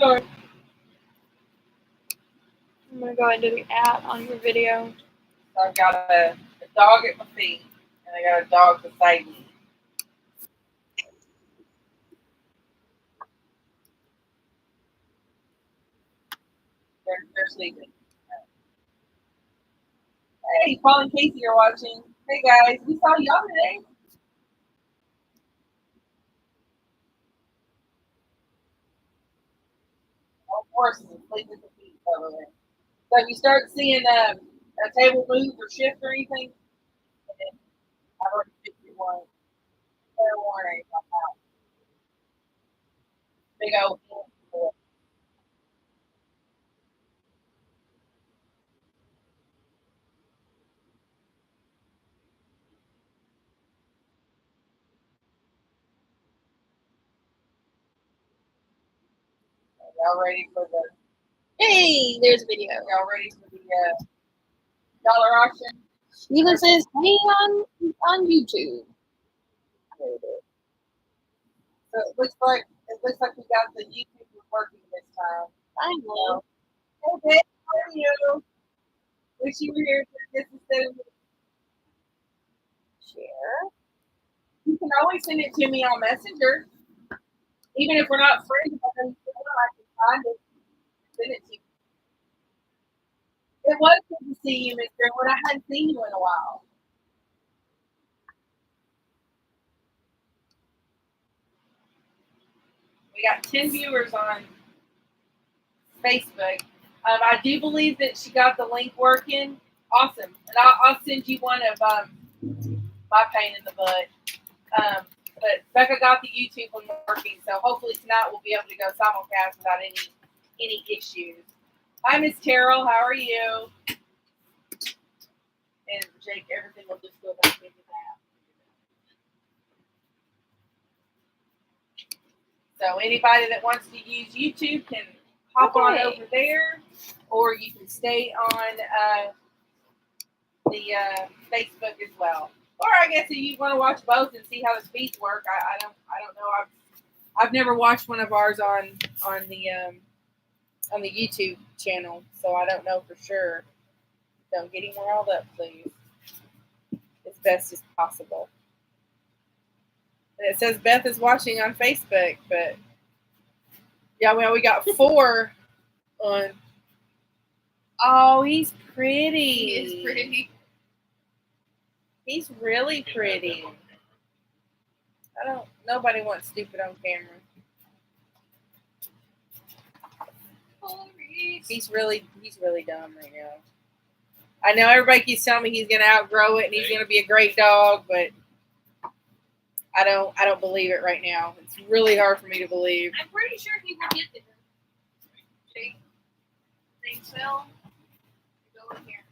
Sorry. I'm going to go into the ad on your video. So I've got a dog at my feet, and I got a dog beside me. They're sleeping. Hey, Paul and Casey are watching. Hey guys, we saw y'all today. Of course, sleep at the feet over there. So if you start seeing a table move or shift or anything, I've already fixed one. Fair warning. Big old. Y'all ready for the? Hey, there's a video. Y'all ready for the dollar auction? Sheila says, hey, on YouTube. So it looks like we got the YouTube working this time. I know. Hey, babe, how are you? Wish you were here for this instead of Share. You can always send it to me on Messenger. Even if we're not friends, I can find it and send it to you. It was good to see you, Mr. Wood. I hadn't seen you in a while. We got 10 viewers on Facebook. I do believe that she got the link working. Awesome. And I'll send you one of my pain in the butt. But Becca got the YouTube one working, so hopefully tonight we'll be able to go simulcast without any issues. Hi, Miss Terrell. How are you? And Jake, everything will just go back into that. So anybody that wants to use YouTube can hop on over there, or you can stay on the Facebook as well. Or I guess if you want to watch both and see how the speeds work, I don't know. I've never watched one of ours on the YouTube channel, so I don't know for sure. Don't get him riled up, please. As best as possible. And it says Beth is watching on Facebook, but yeah, well, we got 4 on. Oh, he's pretty. He is pretty. He's really pretty. Nobody wants stupid on camera. He's really dumb right now. I know everybody keeps telling me he's gonna outgrow it and he's gonna be a great dog, but I don't believe it right now. It's really hard for me to believe. I'm pretty sure he will get there. Jake, thanks, Phil. Go in here.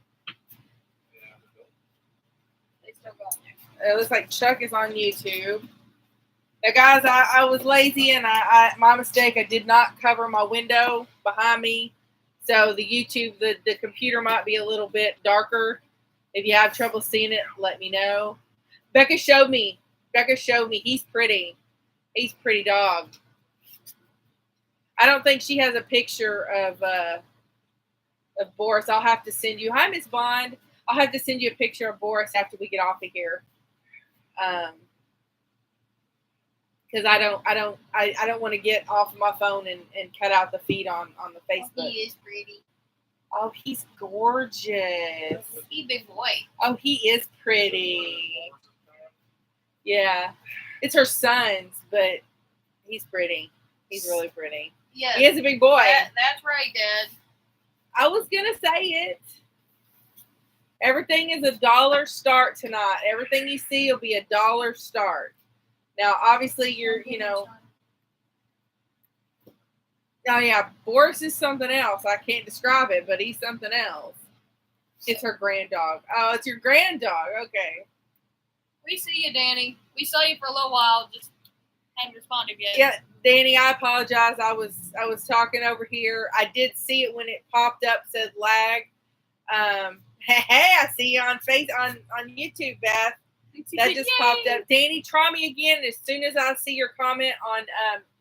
They still go in there. It looks like Chuck is on YouTube. Now, guys, I was lazy and my mistake. I did not cover my window behind me, so the YouTube, the computer might be a little bit darker. If you have trouble seeing it, let me know. Becca showed me. He's pretty. He's a pretty dog. I don't think she has a picture of Boris. I'll have to send you. Hi, Miss Bond. I'll have to send you a picture of Boris after we get off of here. Because I don't want to get off my phone and cut out the feed on the Facebook. Oh, he is pretty. Oh, he's gorgeous. He's a big boy. Oh, he is pretty. Yeah, it's her son's, but he's pretty. He's really pretty. Yeah, he is a big boy. That's right, Dad. I was gonna say it. Everything is $1 start tonight. Everything you see will be $1 start. Now, obviously, oh yeah, Boris is something else. I can't describe it, but he's something else. It's her grand dog. Oh, it's your grand dog. Okay. We see you, Danny. We saw you for a little while. Just hadn't responded yet. Yeah, Danny, I apologize. I was talking over here. I did see it when it popped up, said lag. Hey, I see you on YouTube, Beth. That just popped up. Danny, try me again. As soon as I see your comment on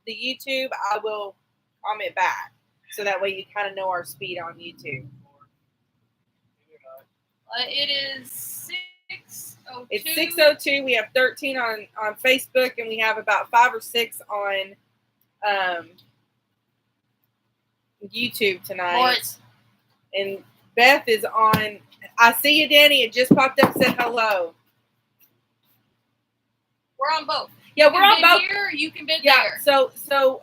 the YouTube, I will comment back. So that way you kind of know our speed on YouTube. It is 6:02. It's 6:02. We have 13 on Facebook, and we have about 5 or 6 on YouTube tonight. Boys. And Beth is on. I see you, Danny. It just popped up. Said hello. We're on both. Yeah, we're on both. Here, you can bid Yeah. there. So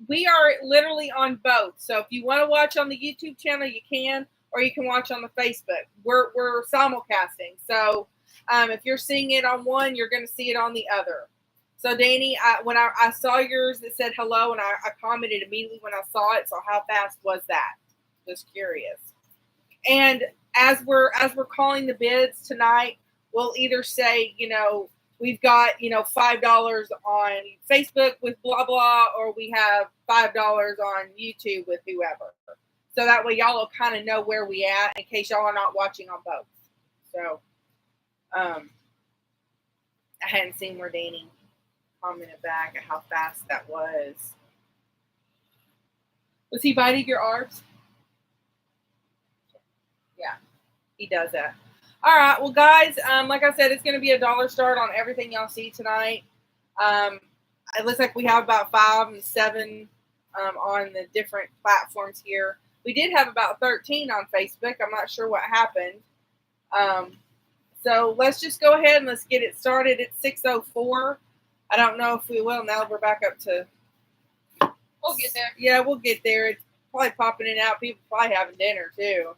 we are literally on both. So if you want to watch on the YouTube channel, you can, or you can watch on the Facebook. We're simulcasting. So if you're seeing it on one, you're going to see it on the other. So Danny, when I saw yours, it said hello, and I commented immediately when I saw it. So how fast was that? Just curious. And as we're calling the bids tonight, we'll either say, we've got, $5 on Facebook with blah blah, or we have $5 on YouTube with whoever. So that way y'all will kind of know where we at in case y'all are not watching on both. So I hadn't seen where Danny commented back at how fast that was. Was he biting your arms? Yeah, he does that. All right, well, guys, like I said, it's going to be $1 start on everything y'all see tonight. It looks like we have about 5 and 7 on the different platforms here. We did have about 13 on Facebook. I'm not sure what happened. So let's just go ahead and let's get it started at 6:04. I don't know if we will. Now we're back up to. We'll get there. Yeah, we'll get there. It's probably popping in and out. People probably having dinner too.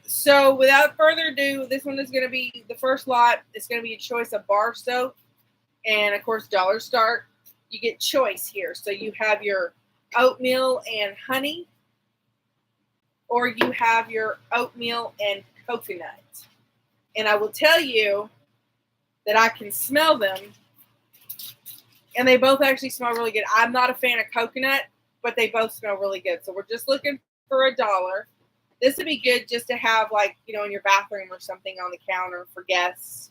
So without further ado, this one is going to be the first lot. It's going to be a choice of bar soap, and of course $1 start. You get choice here. So you have your oatmeal and honey, or you have your oatmeal and coconut. And I will tell you that I can smell them, and they both actually smell really good. I'm not a fan of coconut, but they both smell really good. So we're just looking for $1. This would be good just to have, like, in your bathroom or something on the counter for guests.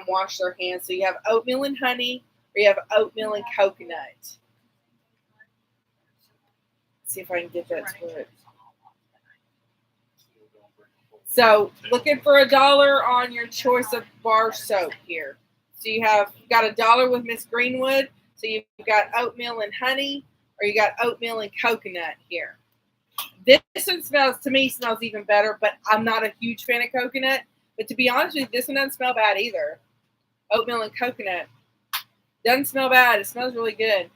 Wash their hands. So you have oatmeal and honey, or you have oatmeal and coconut. Let's see if I can get that to it. So looking for $1 on your choice of bar soap here. So you got $1 with Miss Greenwood. So you've got oatmeal and honey, or you got oatmeal and coconut here. This one smells even better, but I'm not a huge fan of coconut. But to be honest with you, this one doesn't smell bad either. Oatmeal and coconut. Doesn't smell bad. It smells really good.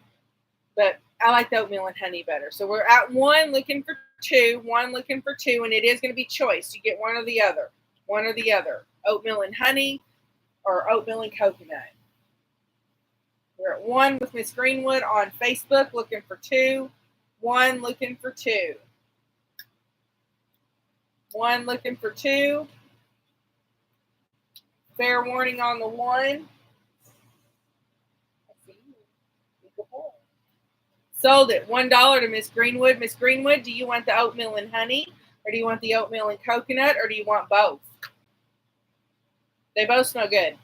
But I like the oatmeal and honey better. So we're at 1 looking for 2. 1 looking for 2. And it is going to be choice. You get one or the other. One or the other. Oatmeal and honey or oatmeal and coconut. We're at 1 with Miss Greenwood on Facebook looking for 2. 1 looking for 2. 1 looking for 2. Fair warning on the 1. Sold it. $1 to Miss Greenwood. Miss Greenwood, do you want the oatmeal and honey, or do you want the oatmeal and coconut, or do you want both? They both smell good.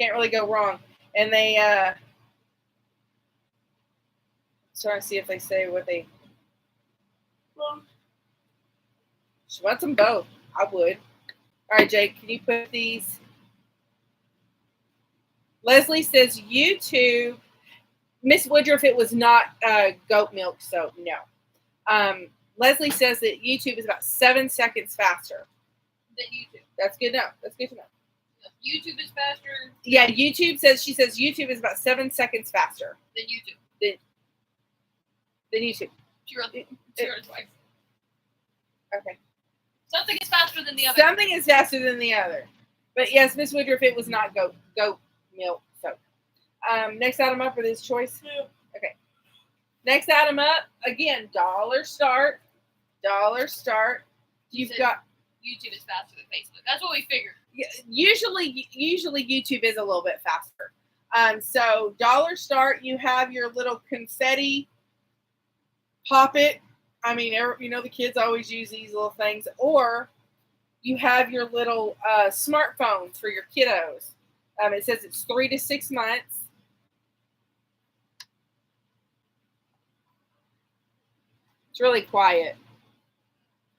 Can't really go wrong. And they trying to see if they say what they. She wants them both. I would. All right, Jake, can you put these? Leslie says YouTube. Miss Woodruff, it was not goat milk soap. No. Leslie says that YouTube is about 7 seconds faster than YouTube. That's good enough. That's good to know. YouTube is faster. Yeah, she says YouTube is about 7 seconds faster than YouTube. Than YouTube. She wrote it twice. Okay. Something is faster than the other. Something is faster than the other. But yes, Miss Woodruff, it was not goat milk soap. Next item up for this choice. Okay. Next item up, again, $1 start. $1 start. You've got YouTube is faster than Facebook. That's what we figured. Usually YouTube is a little bit faster. So $1 start, you have your little confetti pop it. I mean, the kids always use these little things. Or you have your little smartphones for your kiddos. It says it's 3 to 6 months. It's really quiet.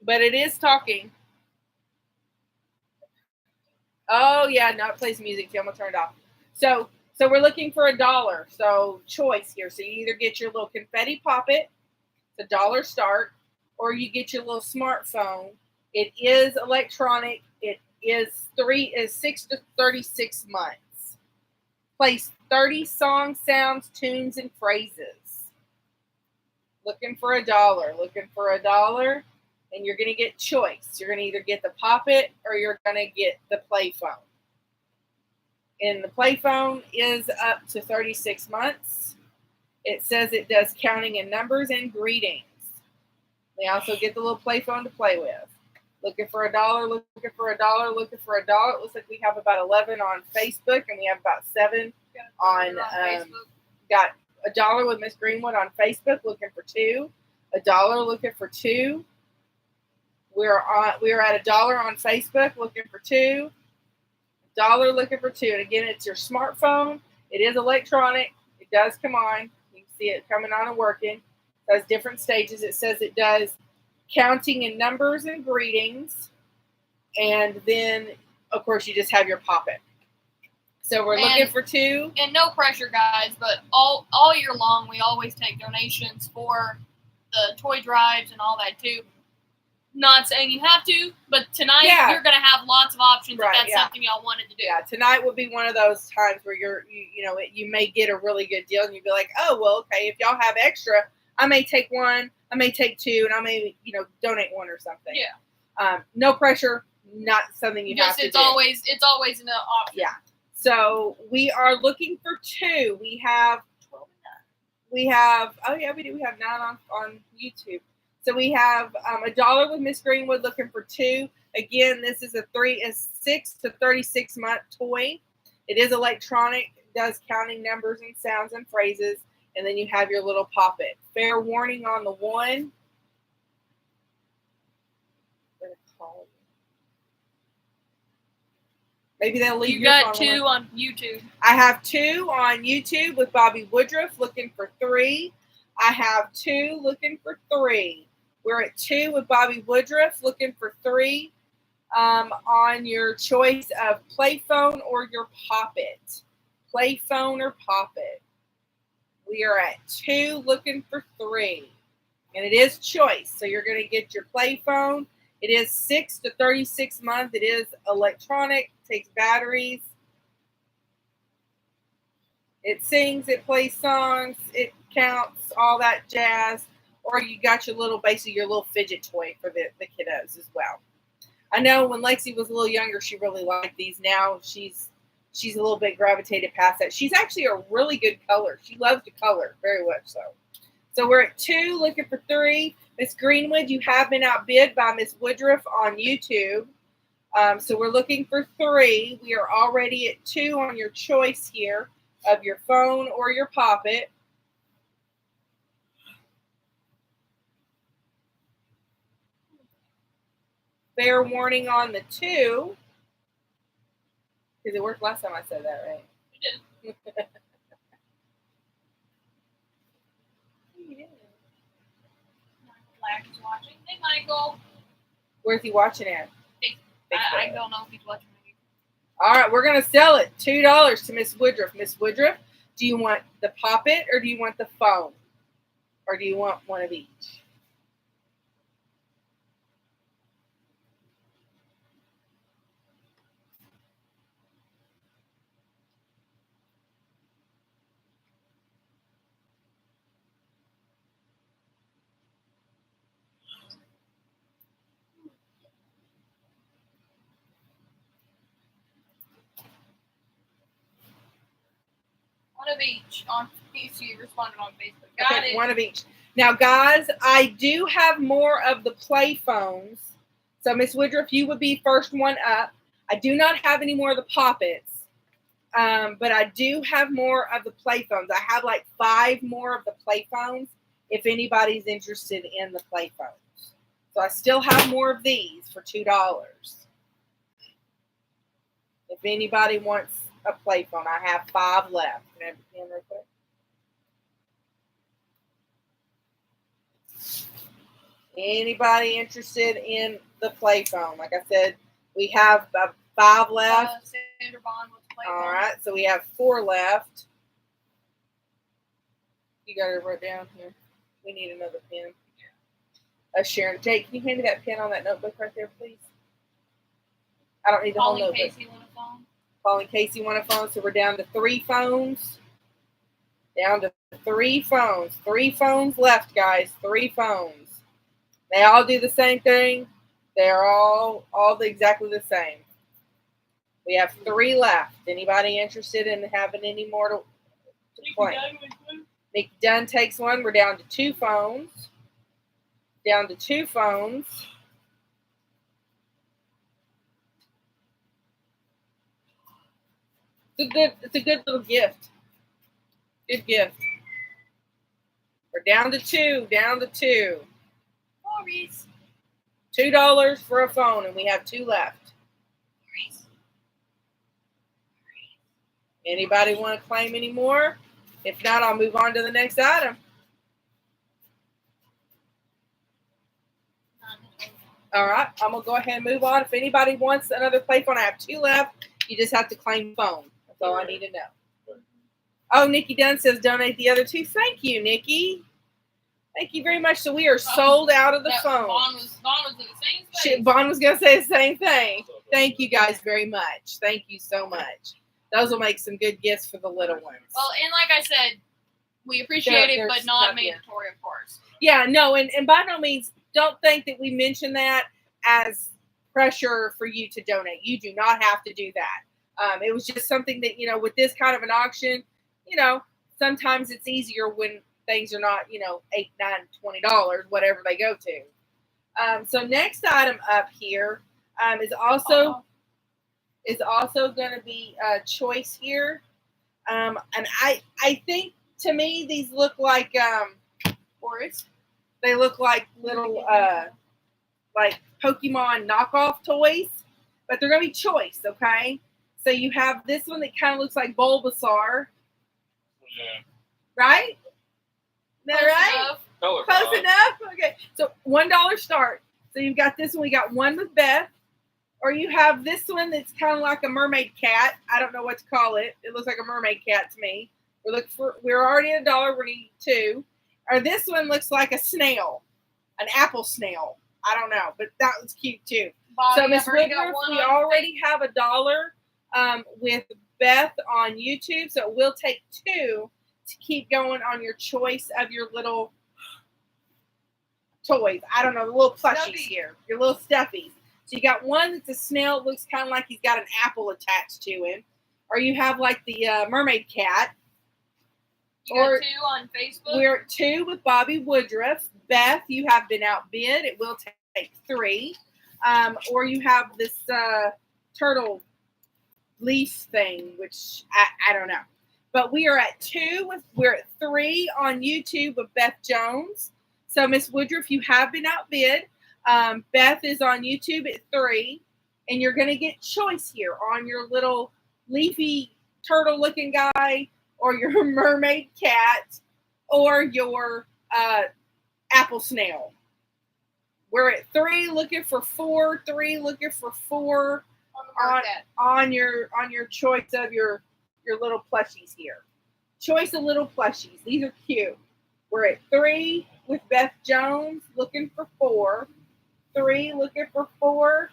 But it is talking. Oh yeah, no, it plays music too. I'm gonna turn it off. So we're looking for $1. So choice here. So you either get your little confetti pop-it, it's $1 start, or you get your little smartphone. It is electronic. It is 6 to 36 months. Plays 30 songs, sounds, tunes, and phrases. Looking for $1. Looking for $1. And you're going to get choice. You're going to either get the Pop-It or you're going to get the Play Phone. And the Play Phone is up to 36 months. It says it does counting in numbers and greetings. They also get the little Play Phone to play with. Looking for $1, looking for $1, looking for $1. It looks like we have about 11 on Facebook and we have about 7 on Facebook. Got $1 with Miss Greenwood on Facebook, looking for 2. $1 looking for 2. We are at $1 on Facebook, looking for 2. $1 looking for 2. And again, it's your smartphone. It is electronic. It does come on. You can see it coming on and working. It has different stages. It says it does counting in numbers and greetings. And then, of course, you just have your Pop-It. So we're looking for 2. And no pressure, guys, but all year long, we always take donations for the toy drives and all that, too. Not saying you have to, but tonight you're going to have lots of options if that's something y'all wanted to do. Yeah, tonight will be one of those times where you may get a really good deal and you'll be like, oh, well, okay, if y'all have extra, I may take 1, I may take 2, and I may, donate 1 or something. Yeah. No pressure, not something you have to do. It's always an option. Yeah. So we are looking for 2. We have 9 on YouTube. So we have $1 with Miss Greenwood looking for 2. Again, this is a 6 to 36 month toy. It is electronic. It does counting numbers and sounds and phrases. And then you have your little Pop-It. Fair warning on the 1. Maybe they'll leave you got 2 on YouTube. I have 2 on YouTube with Bobby Woodruff looking for 3. I have 2 looking for 3. We're at 2 with Bobby Woodruff looking for 3 on your choice of Play Phone or your Pop-It. Play Phone or Pop-It. We are at 2 looking for 3. And it is choice. So you're going to get your Play Phone. It is 6 to 36 months. It is electronic. Takes batteries. It sings. It plays songs. It counts. All that jazz. Or you got your little fidget toy for the kiddos as well. I know when Lexi was a little younger, she really liked these. Now she's a little bit gravitated past that. She's actually a really good color. She loves to color very much so. So we're at 2 looking for 3. Miss Greenwood, you have been outbid by Miss Woodruff on YouTube. So we're looking for 3. We are already at 2 on your choice here of your phone or your Pop-It. Fair warning on the 2. Because it worked last time I said that, right? It did. Black is watching. Hey, Michael. Where's he watching at? I don't know if he's watching me. All right, we're going to sell it. $2 to Miss Woodruff. Miss Woodruff, do you want the Pop-It or do you want the phone? Or do you want one of each? One of each on PC. Responded on Facebook. Got it. One of each. Now, guys, I do have more of the Play Phones. So, Miss Woodruff, you would be first one up. I do not have any more of the Pop-Its. But I do have more of the Play Phones. I have like 5 more of the Play Phones if anybody's interested in the Play Phones. So I still have more of these for $2. If anybody wants a Play Phone, I have 5 left. Can I have the pen real quick? Anybody interested in the play phone? Like I said, we have 5 left. Sandra Bond with play All phone. right, so we have 4 left. You got it wrote down here. We need another pen. Sharon, Jake, can you hand me that pen on that notebook right there, please? I don't need the whole Calling notebook. Casey on a phone. Calling Casey on a phone, so we're down to 3 phones. Down to 3 phones. 3 phones left, guys. 3 phones. They all do the same thing. They're all exactly the same. We have 3 left. Anybody interested in having any more to play? Nick Dunn takes one. We're down to 2 phones. Down to 2 phones. It's a good little gift. Good gift. We're down to 2. Down to 2. Maurice. $2 for a phone, and we have 2 left. Maurice. Anybody want to claim any more? If not, I'll move on to the next item. All right, I'm going to go ahead and move on. If anybody wants another play phone, I have 2 left. You just have to claim phone. That's all I need to know. Oh, Nikki Dunn says donate the other 2. Thank you, Nikki. Thank you very much. So we are sold out of the phone. Vaughn was in the same space. Vaughn was going to say the same thing. Thank you guys very much. Thank you so much. Those will make some good gifts for the little ones. Well, and like I said, we appreciate it, but not mandatory, of course. Yeah, no, and by no means, don't think that we mention that as pressure for you to donate. You do not have to do that. It was just something that, with this kind of an auction, sometimes it's easier when things are not, $8, $9, $20, whatever they go to. So next item up here is also going to be a choice here. And I think, to me, these look like Forrest. They look like little like Pokemon knockoff toys, but they're going to be choice, okay? So you have this one that kind of looks like Bulbasaur. Yeah. Right? Is that right? Close enough? Okay. So $1 start. So you've got this one. We got one with Beth. Or you have this one that's kind of like a mermaid cat. I don't know what to call it. It looks like a mermaid cat to me. We're already at $1. We need 2. Or this one looks like a snail. An apple snail. I don't know. But that was cute too. Bobby, So Miss Woodruff, we already have $1 with Beth on YouTube. So it will take 2 to keep going on your choice of your little toys. I don't know, the little plushies here. Your little stuffies. So you got one that's a snail. It looks kind of like he's got an apple attached to him. Or you have like the mermaid cat. You got 2 on Facebook? We're at 2 with Bobby Woodruff. Beth, you have been outbid. It will take 3. Or you have this turtle leaf thing, which I don't know. But we are at 2. We're at 3 on YouTube with Beth Jones. So Miss Woodruff, you have been outbid. Beth is on YouTube at 3. And you're going to get choice here on your little leafy turtle-looking guy, or your mermaid cat, or your apple snail. We're at 3 looking for 4. 3 looking for 4 on your choice of your little plushies here. Choice of little plushies. These are cute. We're at 3 with Beth Jones looking for 4. 3 looking for 4.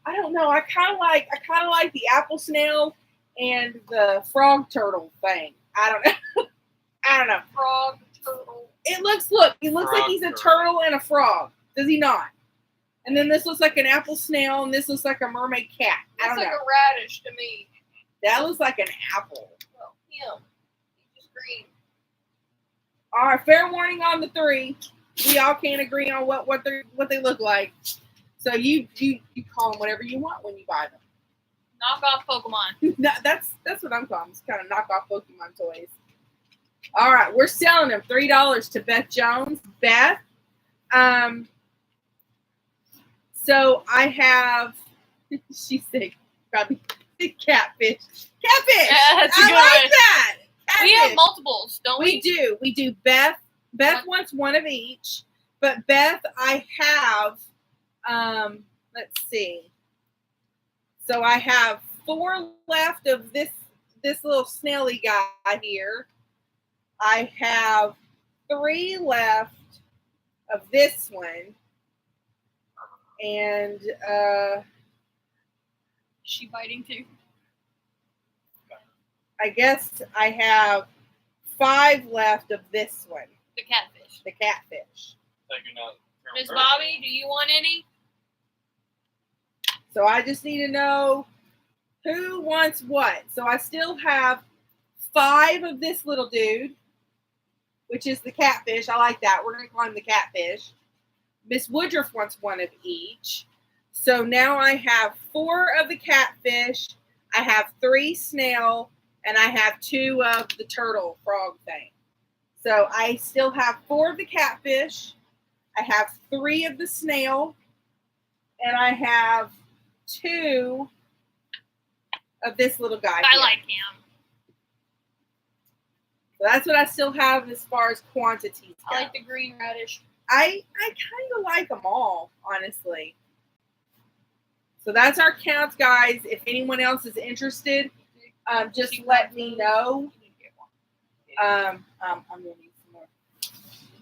I don't know. I kind of like the apple snail and the frog turtle thing. I don't know. Frog turtle. He looks like he's a turtle and a frog. Does he not? And then this looks like an apple snail, and this looks like a mermaid cat. I don't know. Looks like a radish to me. That looks like an apple. Well, him. He's just green. All right, fair warning on the 3. We all can't agree on what they look like. So you call them whatever you want when you buy them. Knockoff Pokemon. No, that's what I'm calling them. It's kind of knockoff Pokemon toys. All right, we're selling them $3 to Beth Jones. Beth, so I have. She said probably catfish. Catfish. Yeah, that's a I good like one. that. Catfish. We have multiples, don't we? We do. Beth wants one of each, But Beth, I have, let's see. So I have 4 left of this little snaily guy here. I have 3 left of this one. And She biting too. I guess I have 5 left of this one, The catfish. the catfish. Miss Bobby, do you want any? So I just need to know who wants what. So I still have 5 of this little dude, which is the catfish. I like that. We're going to call him the catfish. Miss Woodruff wants 1 of each. So now I have 4 of the catfish. I have 3 snail, and I have 2 of the turtle frog thing. So I still have 4 of the catfish. I have 3 of the snail, and I have 2 of this little guy. I here. like him. So that's what I still have as far as quantities go. I like the green radish. I kind of like them all, honestly. So that's our counts, guys. If anyone else is interested, just let me know. I'm gonna need some more.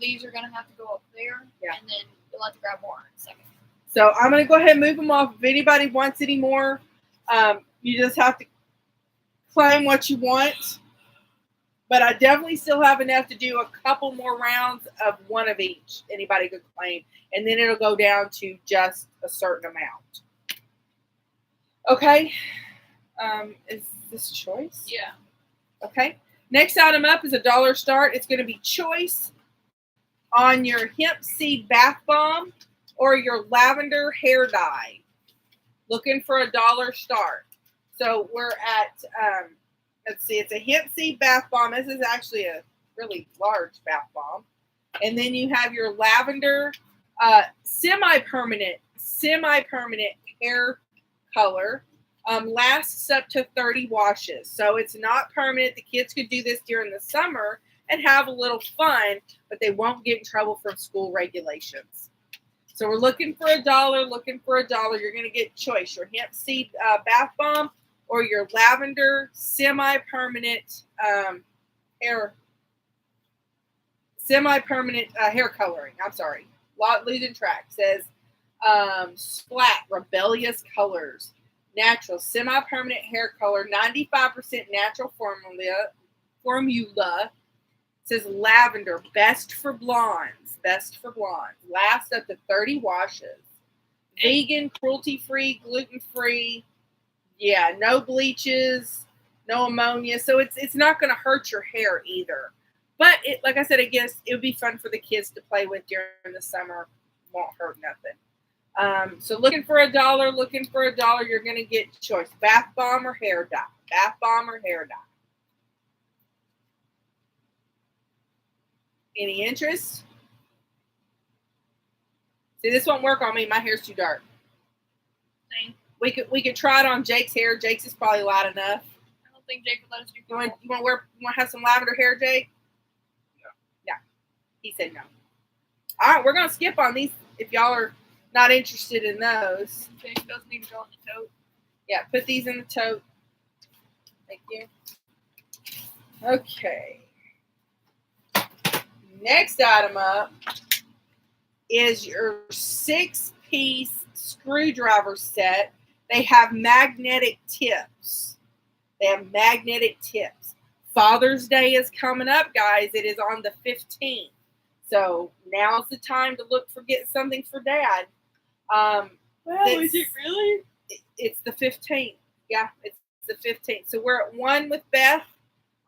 These are gonna have to go up there, Yeah. and then you'll have to grab more in a second. So I'm gonna go ahead and move them off. If anybody wants any more, you just have to claim what you want. But I definitely still have enough to do a couple more rounds of 1 of each. Anybody could claim. And then it'll go down to just a certain amount. Okay. Is this choice? Yeah. Okay. Next item up is a dollar start. It's going to be choice on your hemp seed bath bomb or your lavender hair dye. Looking for a dollar start. So we're at... let's see, it's a hemp seed bath bomb. This is actually a really large bath bomb. And then you have your lavender semi-permanent hair color. Lasts up to 30 washes. So it's not permanent. The kids could do this during the summer and have a little fun, but they won't get in trouble from school regulations. So we're looking for $1, You're going to get choice. Your hemp seed bath bomb or your lavender semi-permanent hair coloring. I'm sorry. Losing track. Says Splat Rebellious Colors. Natural semi-permanent hair color. 95% natural formula. Says lavender. Best for blondes. Lasts up to 30 washes. Vegan, cruelty-free, gluten-free. Yeah, no bleaches, no ammonia. So it's not going to hurt your hair either. But like I said, I guess it would be fun for the kids to play with during the summer. Won't hurt nothing. So looking for $1, you're going to get choice. Bath bomb or hair dye. Any interest? See, this won't work on me. My hair's too dark. Same. We could try it on Jake's hair. Jake's is probably light enough. I don't think Jake would let us do You want to have some lavender hair, Jake? No. Yeah. He said no. All right, we're gonna skip on these if y'all are not interested in those. Jake does need to go in the tote. Yeah, put these in the tote. Thank you. Okay. Next item up is your 6-piece screwdriver set. They have magnetic tips. Father's Day is coming up, guys. It is on the 15th. So now's the time to get something for Dad. Is it really? It's the 15th. Yeah, it's the 15th. So we're at 1 with Beth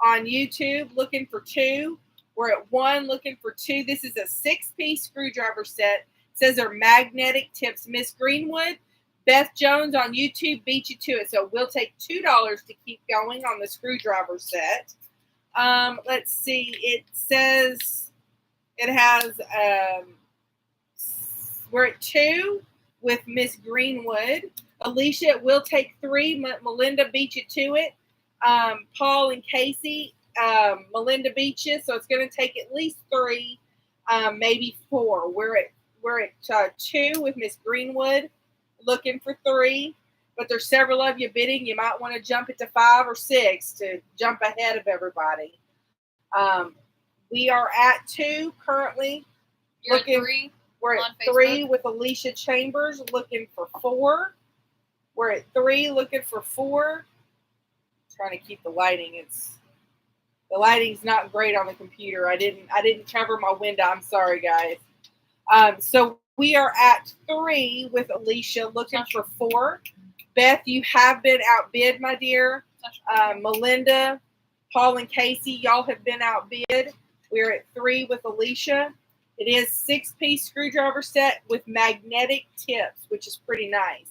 on YouTube looking for 2. We're at 1 looking for 2. This is a 6-piece screwdriver set. It says they're magnetic tips. Miss Greenwood, Beth Jones on YouTube beat you to it. So we'll take $2 to keep going on the screwdriver set. Let's see. It says it has, we're at 2 with Miss Greenwood. Alicia, we'll take 3. Melinda beat you to it. Paul and Casey, Melinda beat you. So it's going to take at least 3. maybe 4. We're at 2 with Miss Greenwood, looking for 3. But there's several of you bidding. You might want to jump it to 5 or 6 to jump ahead of everybody. We are at 2 currently. You're looking, at 3. We're at 3 with Alicia Chambers, looking for 4. We're at 3 looking for 4. Trying to keep the lighting. The lighting's not great on the computer. I didn't cover my window. I'm sorry, guys. So we are at 3 with Alicia, looking for 4. Beth, you have been outbid, my dear. Melinda, Paul, and Casey, y'all have been outbid. We're at 3 with Alicia. It is 6-piece screwdriver set with magnetic tips, which is pretty nice.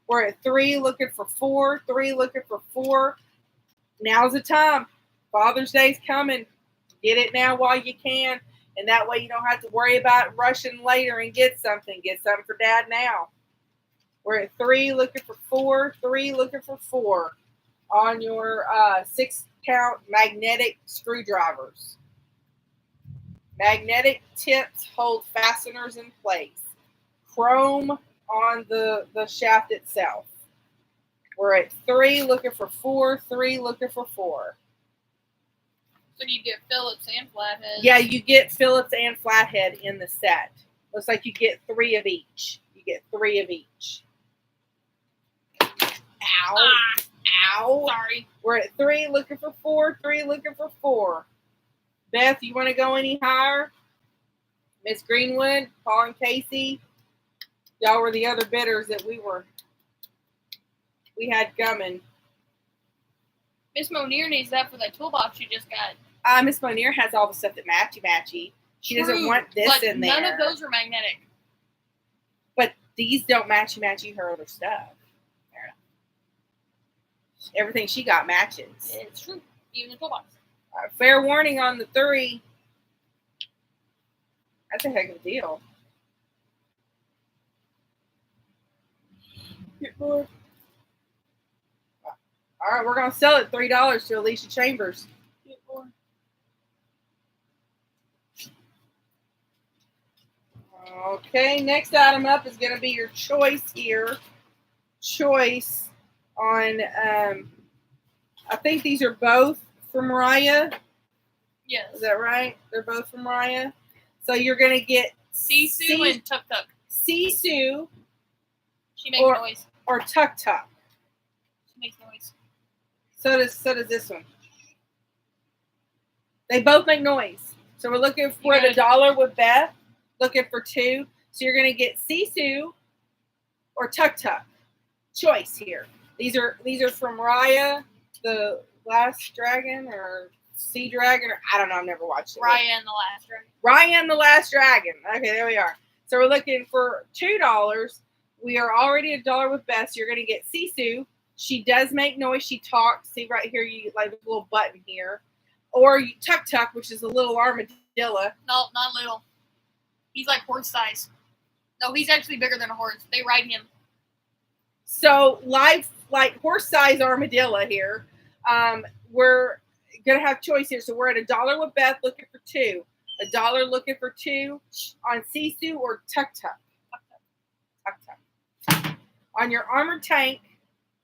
We're at 3 looking for 4. 3 looking for 4. Now's the time. Father's Day's coming. Get it now while you can. And that way you don't have to worry about rushing later and get something. Get something for Dad now. We're at 3 looking for 4. 3 looking for 4 on your 6-count magnetic screwdrivers. Magnetic tips hold fasteners in place. Chrome on the shaft itself. We're at 3 looking for 4. 3 looking for 4. So you get Phillips and flathead. Yeah, you get Phillips and flathead in the set. Looks like you get 3 of each. You get 3 of each. Ow. Ow. Sorry. We're at 3 looking for 4. 3 looking for 4. Beth, you want to go any higher? Miss Greenwood, Paul, and Casey. Y'all were the other bidders that we had coming. Miss Monier needs that for that toolbox you just got. Miss Monier has all the stuff that matchy. She doesn't want this but in there. None of those are magnetic. But these don't matchy her other stuff. Everything she got matches. It's true. Even the toolbox. Fair warning on the 3. That's a heck of a deal. All right, we're going to sell it $3 to Alicia Chambers. Okay, next item up is going to be your choice here. Choice on, I think these are both from Raya. Yes. Is that right? They're both from Raya. So you're going to get Sisu and Tuk Tuk. Sisu. She makes noise. Or Tuk Tuk. She makes noise. So does this one. They both make noise. So we're looking for the $1 with Beth. Looking for 2. So you're going to get Sisu or Tuk Tuk. Choice here. These are from Raya, the Last Dragon, or Sea Dragon, or I don't know. I've never watched it. Raya and the Last Dragon. Raya and the Last Dragon. Okay, there we are. So we're looking for $2. We are already $1 with Beth. So you're going to get Sisu. She does make noise. She talks. See right here, you like a little button here. Or Tuk Tuk, which is a little armadillo. No, not little. He's like horse size. No, he's actually bigger than a horse. They ride him. So like horse size armadillo here. We're gonna have choice here. So we're at $1 with Beth, looking for 2. $1 looking for 2 on Sisu or Tuk Tuk. Tuk Tuk. On your armored tank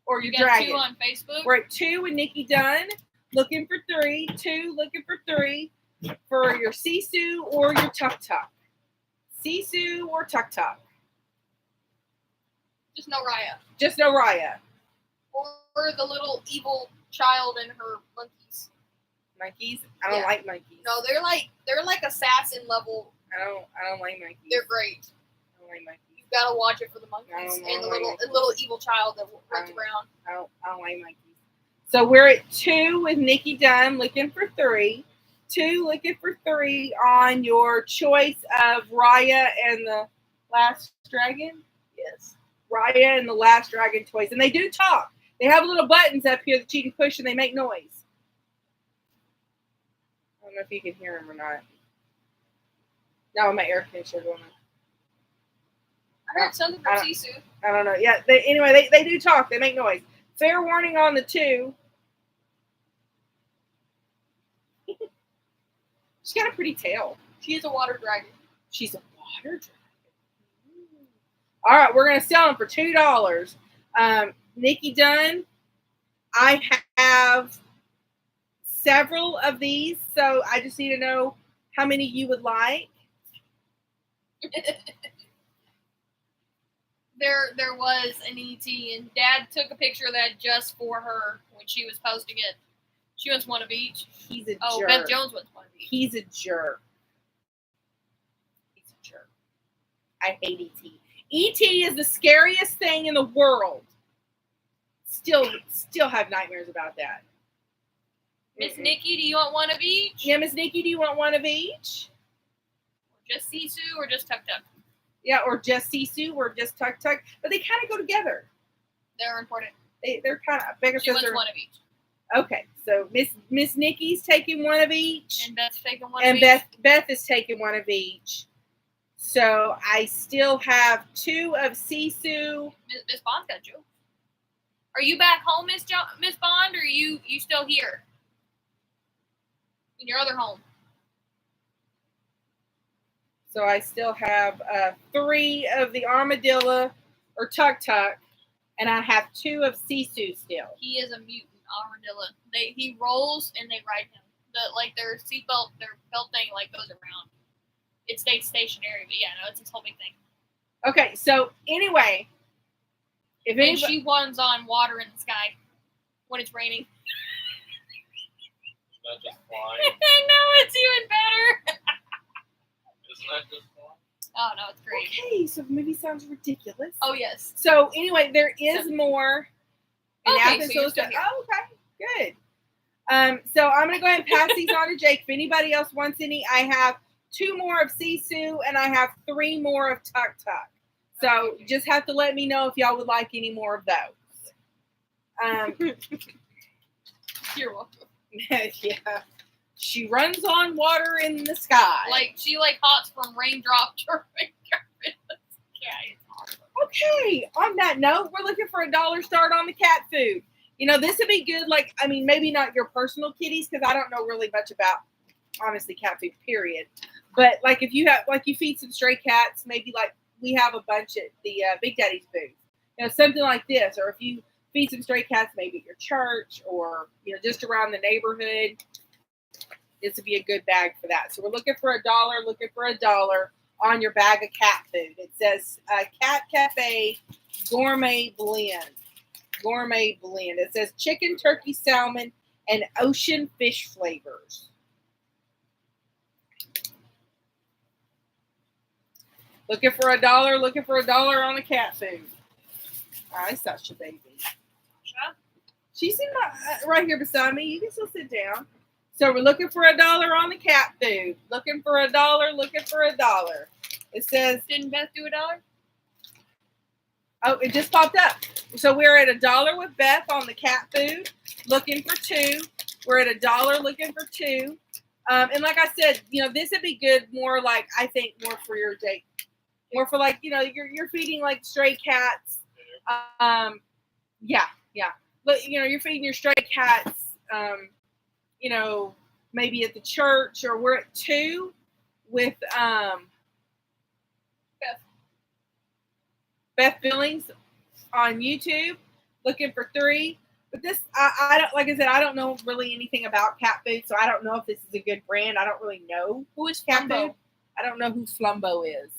or your dragon. 2 on Facebook. We're at 2 with Nikki Dunn, looking for 3. 2 looking for 3 for your Sisu or your Tuk Tuk. Sisu or Tuk Tuk. Just no Raya. Just no Raya. Or the little evil child and her monkeys. Monkeys? I don't like monkeys. No, they're like assassin level. I don't like monkeys. They're great. I don't like monkeys. You've got to watch it for the monkeys and the little evil child that runs around. I don't like monkeys. So we're at 2 with Nikki Dunn, looking for 3. 2 looking for 3 on your choice of Raya and the Last Dragon. Yes. Raya and the Last Dragon toys. And they do talk. They have little buttons up here that you can push and they make noise. I don't know if you can hear them or not. Now my air conditioner going on. I heard something from Sisu. I don't know. Yeah. They do talk. They make noise. Fair warning on the 2. She's got a pretty tail. She is a water dragon. She's a water dragon. All right, we're going to sell them for $2. Nikki Dunn, I have several of these, so I just need to know how many you would like. There was an ET, and Dad took a picture of that just for her when she was posting it. She wants one of each. He's a jerk. Oh, Beth Jones wants one of each. He's a jerk. He's a jerk. I hate E.T. E.T. is the scariest thing in the world. Still have nightmares about that. Miss Nikki, do you want one of each? Yeah, Miss Nikki, do you want one of each? Or just Sisu or just Tuk Tuk? Yeah, or just Sisu or just Tuk Tuk. But they kind of go together. They're important. They're kind of bigger. She wants one of each. Okay, so Miss Nikki's taking one of each. And Beth's taking one and of each. Beth is taking one of each. So I still have 2 of Sisu. Miss Bond's got you. Are you back home, Miss Bond, or are you still here? In your other home? So I still have 3 of the Armadillo or Tuk Tuk, and I have 2 of Sisu still. He is a mutant armadillo. He rolls and they ride him. Their seatbelt, their belt thing goes around. It stays stationary, but yeah, no, it's this whole big thing. Okay, so anyway, if and she runs on water in the sky when it's raining. Isn't that just flying? I know, it's even better. Isn't that just flying? Oh no, it's great. Okay, so the movie sounds ridiculous. Oh yes. So anyway, there is more. Okay, so you're still here. Oh, okay, good. So I'm gonna go ahead and pass these on to Jake. If anybody else wants any, I have 2 more of Sisu and I have 3 more of Tuk Tuk. So just have to let me know if y'all would like any more of those. You're welcome. Yeah. She runs on water in the sky. She hops from raindrop to raindrop in the sky. It's awesome. Okay. On that note, we're looking for a $1 start on the cat food. This would be good. Maybe not your personal kitties because I don't know really much about, honestly, cat food, period. But if you have, you feed some stray cats, maybe we have a bunch at the Big Daddy's booth. Something like this. Or if you feed some stray cats, maybe at your church or, just around the neighborhood. This would be a good bag for that. So we're looking for $1 on your bag of cat food. It says Cat Cafe Gourmet Blend. Gourmet Blend. It says chicken, turkey, salmon, and ocean fish flavors. Looking for $1 on the cat food. I such a baby. She's in right here beside me. You can still sit down. So we're looking for $1 on the cat food. Looking for $1. It says. Didn't Beth do $1? Oh, it just popped up. So we're at $1 with Beth on the cat food. Looking for 2. We're at $1 looking for 2. And like I said, this would be good more I think more for your date. More for you're feeding stray cats. Yeah. But you're feeding your stray cats. Maybe at the church, or we're at 2 with Beth Billings on YouTube. Looking for 3. But this, I don't, like I said, I don't know really anything about cat food, so I don't know if this is a good brand. I don't really know who is cat Flumbo. food. I don't know who Flumbo is.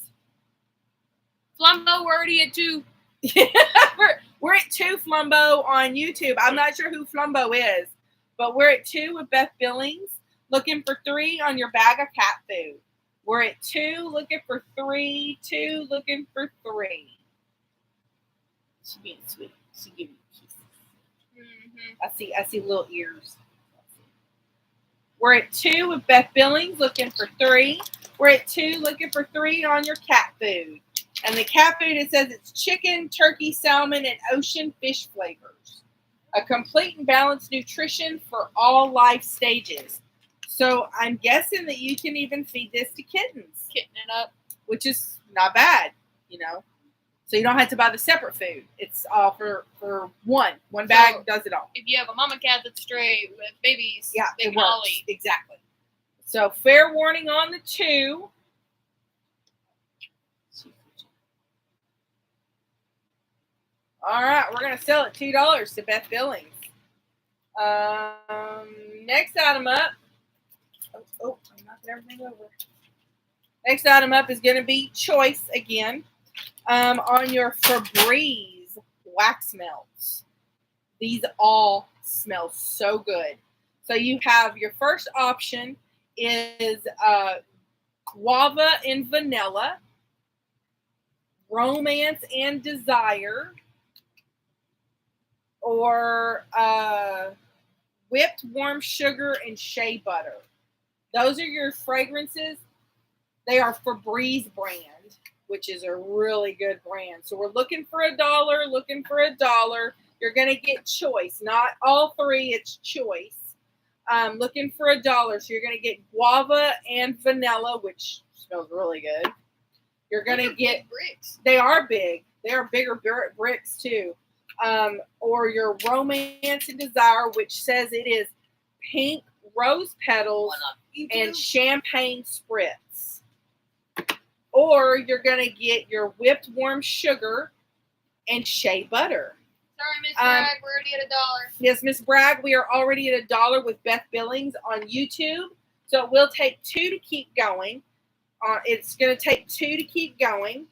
Flumbo, we're already at 2. we're at 2 Flumbo on YouTube. I'm not sure who Flumbo is, but we're at 2 with Beth Billings. Looking for 3 on your bag of cat food. We're at 2 looking for 3. 2 looking for 3. She's being sweet. She giving me kisses. Mm-hmm. I see little ears. We're at 2 with Beth Billings. Looking for 3. We're at 2 looking for 3 on your cat food. And the cat food, it says it's chicken, turkey, salmon, and ocean fish flavors. A complete and balanced nutrition for all life stages. So I'm guessing that you can even feed this to kittens. Kitten it up. Which is not bad, So you don't have to buy the separate food. It's all for one. One bag does it all. If you have a mama cat that's stray with babies, Yeah, they it can all works. eat. Exactly. So fair warning on the 2. All right, we're gonna sell it $2 to Beth Billings. Next item up. Oh, I'm knocking everything over. Next item up is gonna be Choice again. On your Febreze wax melts. These all smell so good. So you have your first option is Guava and Vanilla, Romance and Desire, or Whipped Warm Sugar and Shea Butter. Those are your fragrances. They are Febreze brand, which is a really good brand. So we're looking for $1, You're going to get Choice. Not all three, it's Choice. Looking for $1. So you're going to get Guava and Vanilla, which smells really good. You're going to get big bricks. They are big. They are bigger bricks too. Or your Romance and Desire, which says it is pink rose petals and champagne spritz. Or you're going to get your Whipped Warm Sugar and Shea Butter. Sorry, Miss Bragg, we're already at $1. Yes, Miss Bragg, we are already at $1 with Beth Billings on YouTube. So it will take 2 to keep going. It's going to take 2 to keep going.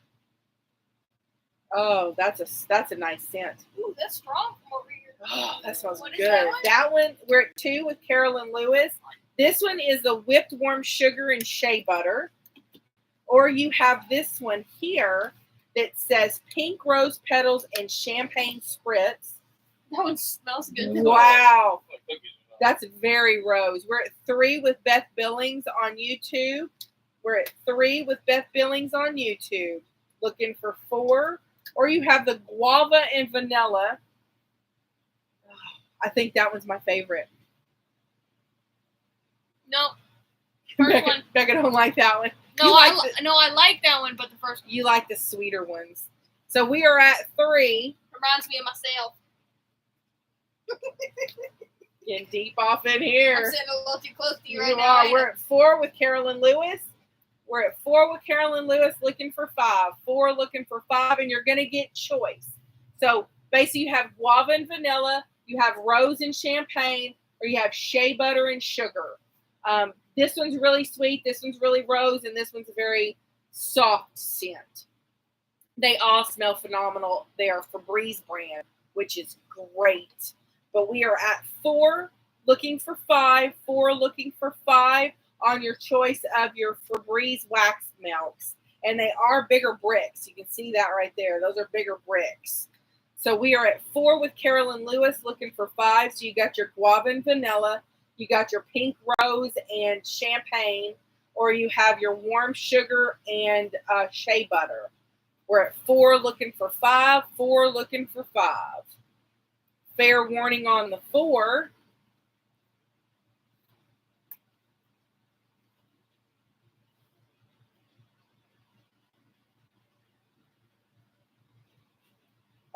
Oh, that's a nice scent. Ooh, that's strong from over here. Oh, that smells What is good. That one, we're at 2 with Carolyn Lewis. This one is the Whipped Warm Sugar and Shea Butter. Or you have this one here that says pink rose petals and champagne spritz. That one smells good. Wow. That's very rose. We're at 3 with Beth Billings on YouTube. We're at 3 with Beth Billings on YouTube. Looking for 4. Or you have the Guava and Vanilla. I think that one's my favorite. No. First one. Becca don't like that one. No, I like that one, but the first one You like the sweeter ones. So we are at 3. reminds me of myself. Getting deep off in here. I'm sitting a little too close to you right You now. are. We're at 4 with Carolyn Lewis. We're at 4 with Carolyn Lewis looking for 5. 4 looking for 5, and you're going to get Choice. So basically you have Guava and Vanilla, you have Rose and Champagne, or you have Shea Butter and Sugar. This one's really sweet, this one's really rose, and this one's a very soft scent. They all smell phenomenal. They are Febreze brand, which is great. But we are at 4 looking for 5, 4 looking for 5 on your choice of your Febreze wax melts. And they are bigger bricks. You can see that right there. Those are bigger bricks. So we are at 4 with Carolyn Lewis looking for 5. So you got your Guava and Vanilla. You got your Pink Rose and Champagne. Or you have your Warm Sugar and Shea Butter. We're at 4 looking for 5. 4 looking for 5. Fair warning on the 4.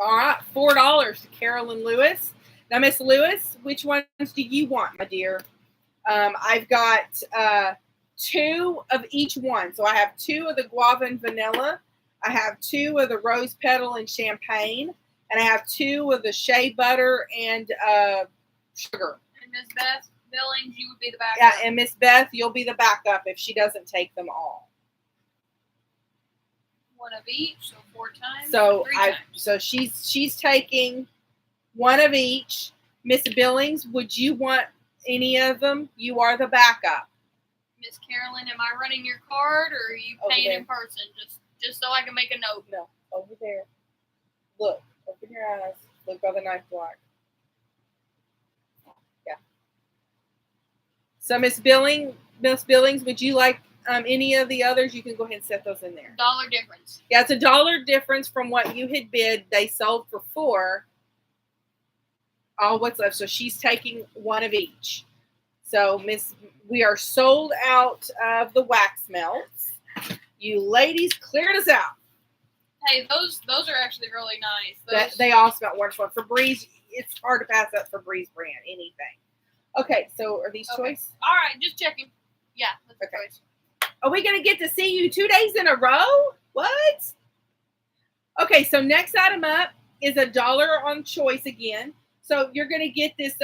All right, $4 to Carolyn Lewis. Now, Miss Lewis, which ones do you want, my dear? I've got 2 of each one. So I have 2 of the Guava and Vanilla. I have 2 of the Rose Petal and Champagne. And I have 2 of the Shea Butter and Sugar. And Miss Beth Billings, you would be the backup. Yeah, and Miss Beth, you'll be the backup if she doesn't take them all. 1 of each, so 4 times. So 3 times. so she's taking 1 of each. Miss Billings, would you want any of them? You are the backup. Miss Carolyn, am I running your card or are you Over paying there. in person? Just so I can make a note. No, over there. Look, open your eyes. Look by the knife block. Yeah. So Miss Billings, would you like any of the others? You can go ahead and set those in there. Dollar difference. Yeah, it's $1 difference from what you had bid. They sold for 4. All what's left. So she's taking 1 of each. So we are sold out of the wax melts. You ladies cleared us out. Hey, those are actually really nice. They all smell wonderful. Febreze, it's hard to pass up Febreze brand, anything. Okay, so are these Okay. choice? All right, just checking. Yeah, that's Okay. choice. Are we going to get to see you 2 days in a row? What? Okay, so next item up is $1 on choice again. So you're going to get this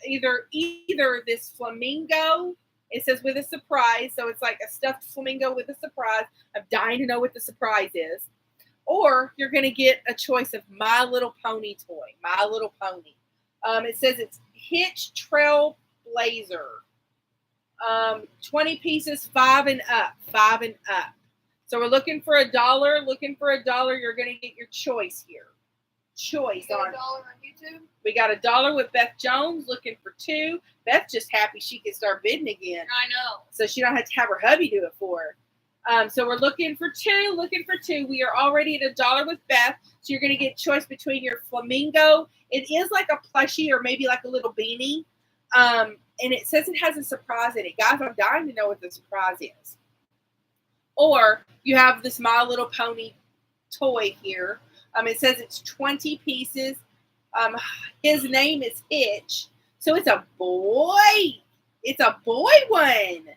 either this flamingo. It says with a surprise. So it's like a stuffed flamingo with a surprise. I'm dying to know what the surprise is. Or you're going to get a choice of My Little Pony toy. My Little Pony. It says it's Hitch Trail Blazer. 20 pieces, 5 and up. 5 and up. So we're looking for $1. Looking for $1. You're going to get your choice here. Choice Got on. $1 on YouTube. We got $1 with Beth Jones. Looking for 2. Beth just happy she can start bidding again, I know. so she don't have to have her hubby do it for her. So we're looking for 2. Looking for 2. We are already at $1 with Beth. So you're going to get choice between your flamingo. It is like a plushie or maybe like a little beanie. And it says it has a surprise in it. Guys, I'm dying to know what the surprise is. Or you have this My Little Pony toy here. It says it's 20 pieces. His name is Hitch. So it's a boy. It's a boy one.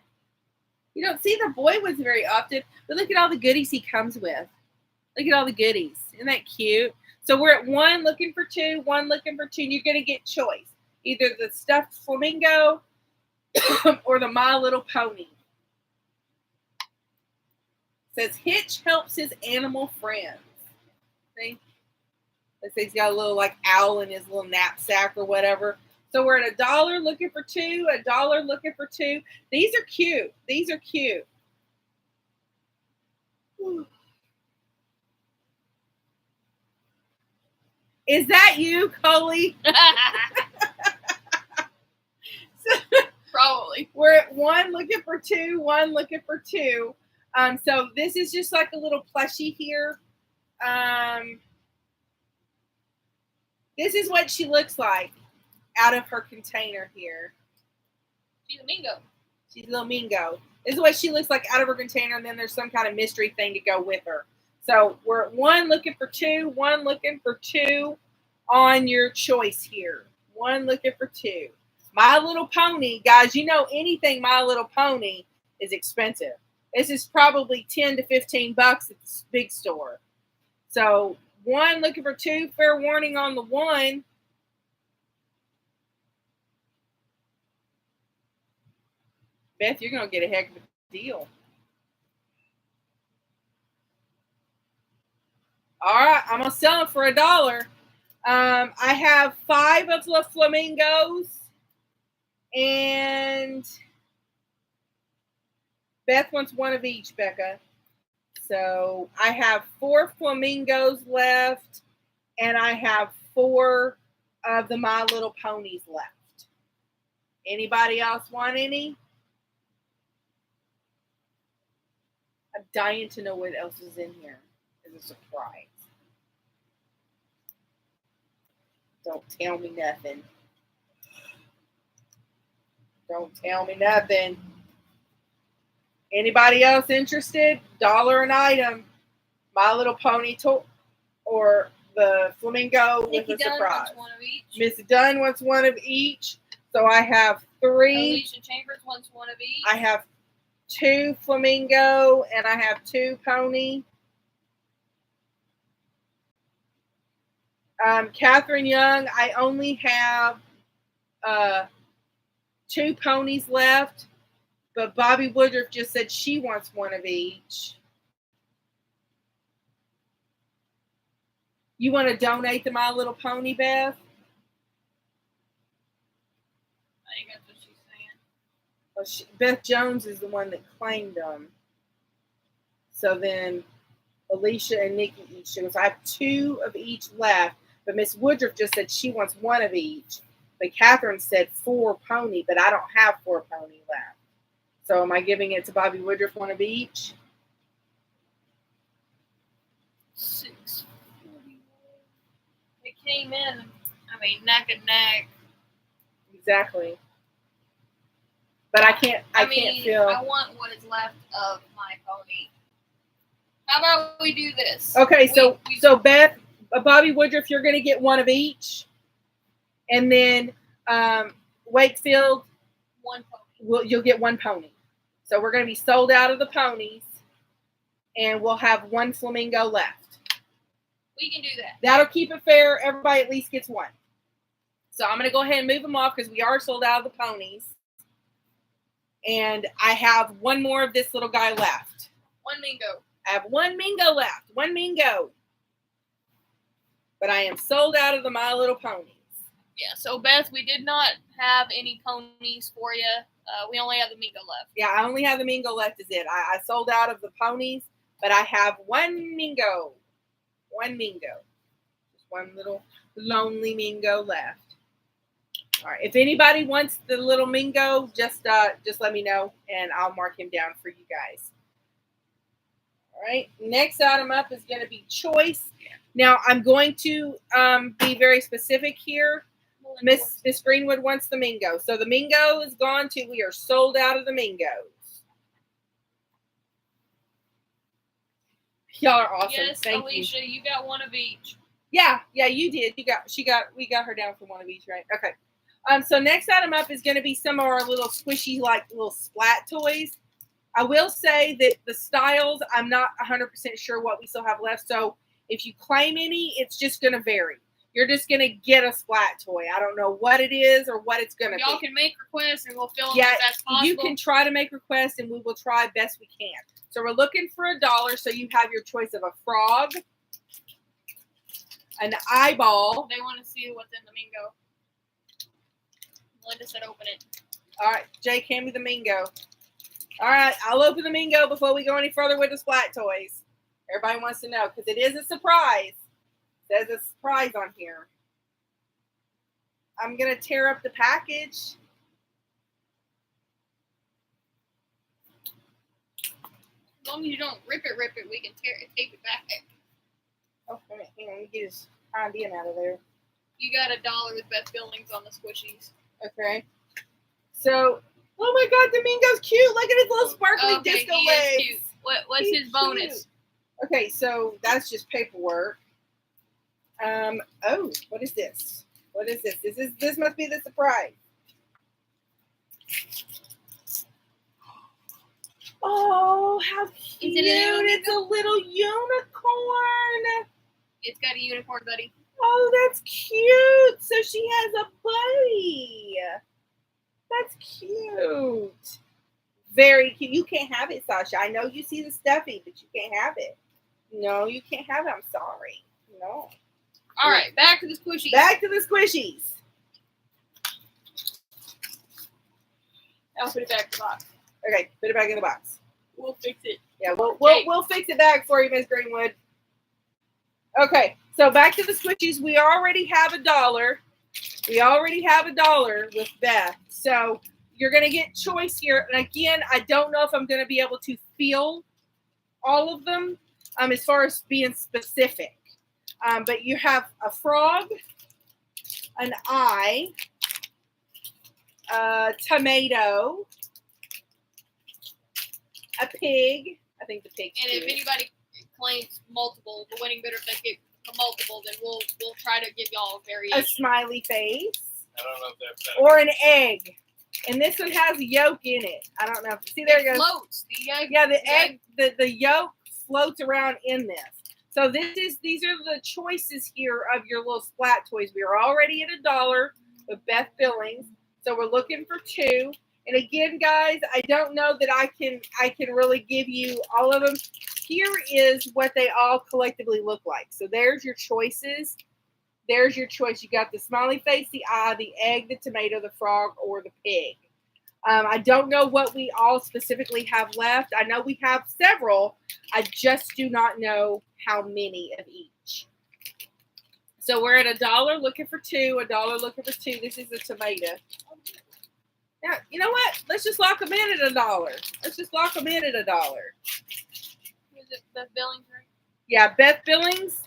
You don't see the boy ones very often. But look at all the goodies he comes with. Look at all the goodies. Isn't that cute? So we're at 1 looking for 2. 1 looking for 2. And you're going to get choice. Either the stuffed flamingo or the My Little Pony. It says Hitch helps his animal friends. See? It says he's got a little like owl in his little knapsack or whatever. So we're at $1 looking for 2. $1 looking for 2. These are cute. These are cute. Is that you, Coley? Probably. We're at 1 looking for 2. 1 looking for 2. So this is just like a little plushie here. This is what she looks like out of her container here. She's a Mingo. She's a little Mingo. This is what she looks like out of her container, and then there's some kind of mystery thing to go with her. So we're at 1 looking for 2. 1 looking for 2 on your choice here. 1 looking for 2. My Little Pony, guys, you know anything My Little Pony is expensive. This is probably $10 to $15 at the big store. So 1 looking for 2. Fair warning on the 1. Beth, you're going to get a heck of a deal. All right, I'm going to sell it for $1. I have 5 of the flamingos. And Beth wants 1 of each, Becca. So I have 4 flamingos left, and I have 4 of the My Little Ponies left. Anybody else want any? I'm dying to know what else is in here as a surprise. Don't tell me nothing. Don't tell me nothing. Anybody else interested? $1 an item. My Little Pony or the flamingo Nikki with a Dunn surprise. wants 1 of each. Miss Dunn wants 1 of each. So I have 3. Alicia Chambers wants 1 of each. I have 2 flamingo and I have 2 pony. Catherine Young, I only have 2 ponies left, but Bobby Woodruff just said she wants 1 of each. You want to donate to My Little Pony, Beth? I think that's what she's saying. Well, Beth Jones is the one that claimed them. So then Alicia and Nikki each. So I have 2 of each left, but Miss Woodruff just said she wants 1 of each. But Catherine said 4 pony, but I don't have 4 pony left. So am I giving it to Bobby Woodruff 1 of each? 6. It came in, neck and neck. Exactly. But I can't feel. I want what is left of my pony. How about we do this? Okay, so Beth, Bobby Woodruff, you're going to get 1 of each. And then Wakefield, 1 pony. You'll get 1 pony. So we're going to be sold out of the ponies, and we'll have 1 flamingo left. We can do that. That'll keep it fair. Everybody at least gets one. So I'm going to go ahead and move them off because we are sold out of the ponies. And I have one more of this little guy left. One Mingo. I have one Mingo left. One Mingo. But I am sold out of the My Little Ponies. Yeah, so Beth, we did not have any ponies for you. We only have the Mingo left. Yeah, I only have the Mingo left is it. I sold out of the ponies, but I have one Mingo. One Mingo. Just one little lonely Mingo left. All right. If anybody wants the little Mingo, just let me know, and I'll mark him down for you guys. All right. Next item up is going to be choice. Now, I'm going to be very specific here. Miss Greenwood wants the Mingo. So the Mingo is gone too. We are sold out of the Mingos. Y'all are awesome. Yes, Thank Alicia, you got one of each. Yeah, you did. We got her down for one of each, right? Okay. So next item up is going to be some of our little squishy, like little splat toys. I will say that the styles, I'm not 100% sure what we still have left. So if you claim any, it's just going to vary. You're just going to get a splat toy. I don't know what it is or what it's going to be. Y'all can make requests and we'll fill them Yeah, if that's possible. you can try to make requests and we will try best we can. So we're looking for $1. So you have your choice of a frog, an eyeball. They want to see what's in the Mingo. Linda said open it. All right, Jake, hand me the Mingo. All right, I'll open the Mingo before we go any further with the splat toys. Everybody wants to know because it is a surprise. There's a surprise on here. I'm going to tear up the package. As long as you don't rip it, we can tape it back. Oh, wait a minute. Hang on. Let me get his IBM out of there. You got $1 with Beth Billings on the squishies. Okay. So, oh my God, the Mingo's cute. Look at his little sparkly disco he legs. is cute. What's He's his bonus? cute. Okay, so that's just paperwork. Oh, what is this? What is this? This must be the surprise. Oh, how cute. It's a little unicorn. It's got a unicorn, buddy. Oh, that's cute. So she has a buddy. That's cute. Very cute. You can't have it, Sasha. I know you see the stuffy, but you can't have it. No, you can't have it. I'm sorry. No. All right, back to the squishies. Back to the squishies. I'll put it back in the box. Okay, put it back in the box. We'll fix it. Yeah, we'll fix it back for you, Miss Greenwood. Okay, so back to the squishies. We already have $1. We already have $1 with Beth. So you're going to get choice here. And again, I don't know if I'm going to be able to feel all of them as far as being specific. But you have a frog, an eye, a tomato, a pig. I think the pig's And cute. if anybody claims multiple, the winning bidder, if they get a multiple, then we'll try to give y'all a A variation. smiley face, I don't know if that's or an egg. And this one has a yolk in it. I don't know. See, there it goes. Floats. The egg. Yeah, the egg, the yolk floats around in this. So these are the choices here of your little splat toys. We are already at $1 with Beth Billings. So we're looking for 2. And again, guys, I don't know that I can really give you all of them. Here is what they all collectively look like. So there's your choices. There's your choice. You got the smiley face, the eye, the egg, the tomato, the frog, or the pig. I don't know what we all specifically have left. I know we have several. I just do not know how many of each. So we're at $1 looking for 2, $1 looking for 2. This is a tomato. Now, you know what? Let's just lock them in at $1. Let's just lock them in at $1. Is it Beth Billings, right? Yeah, Beth Billings.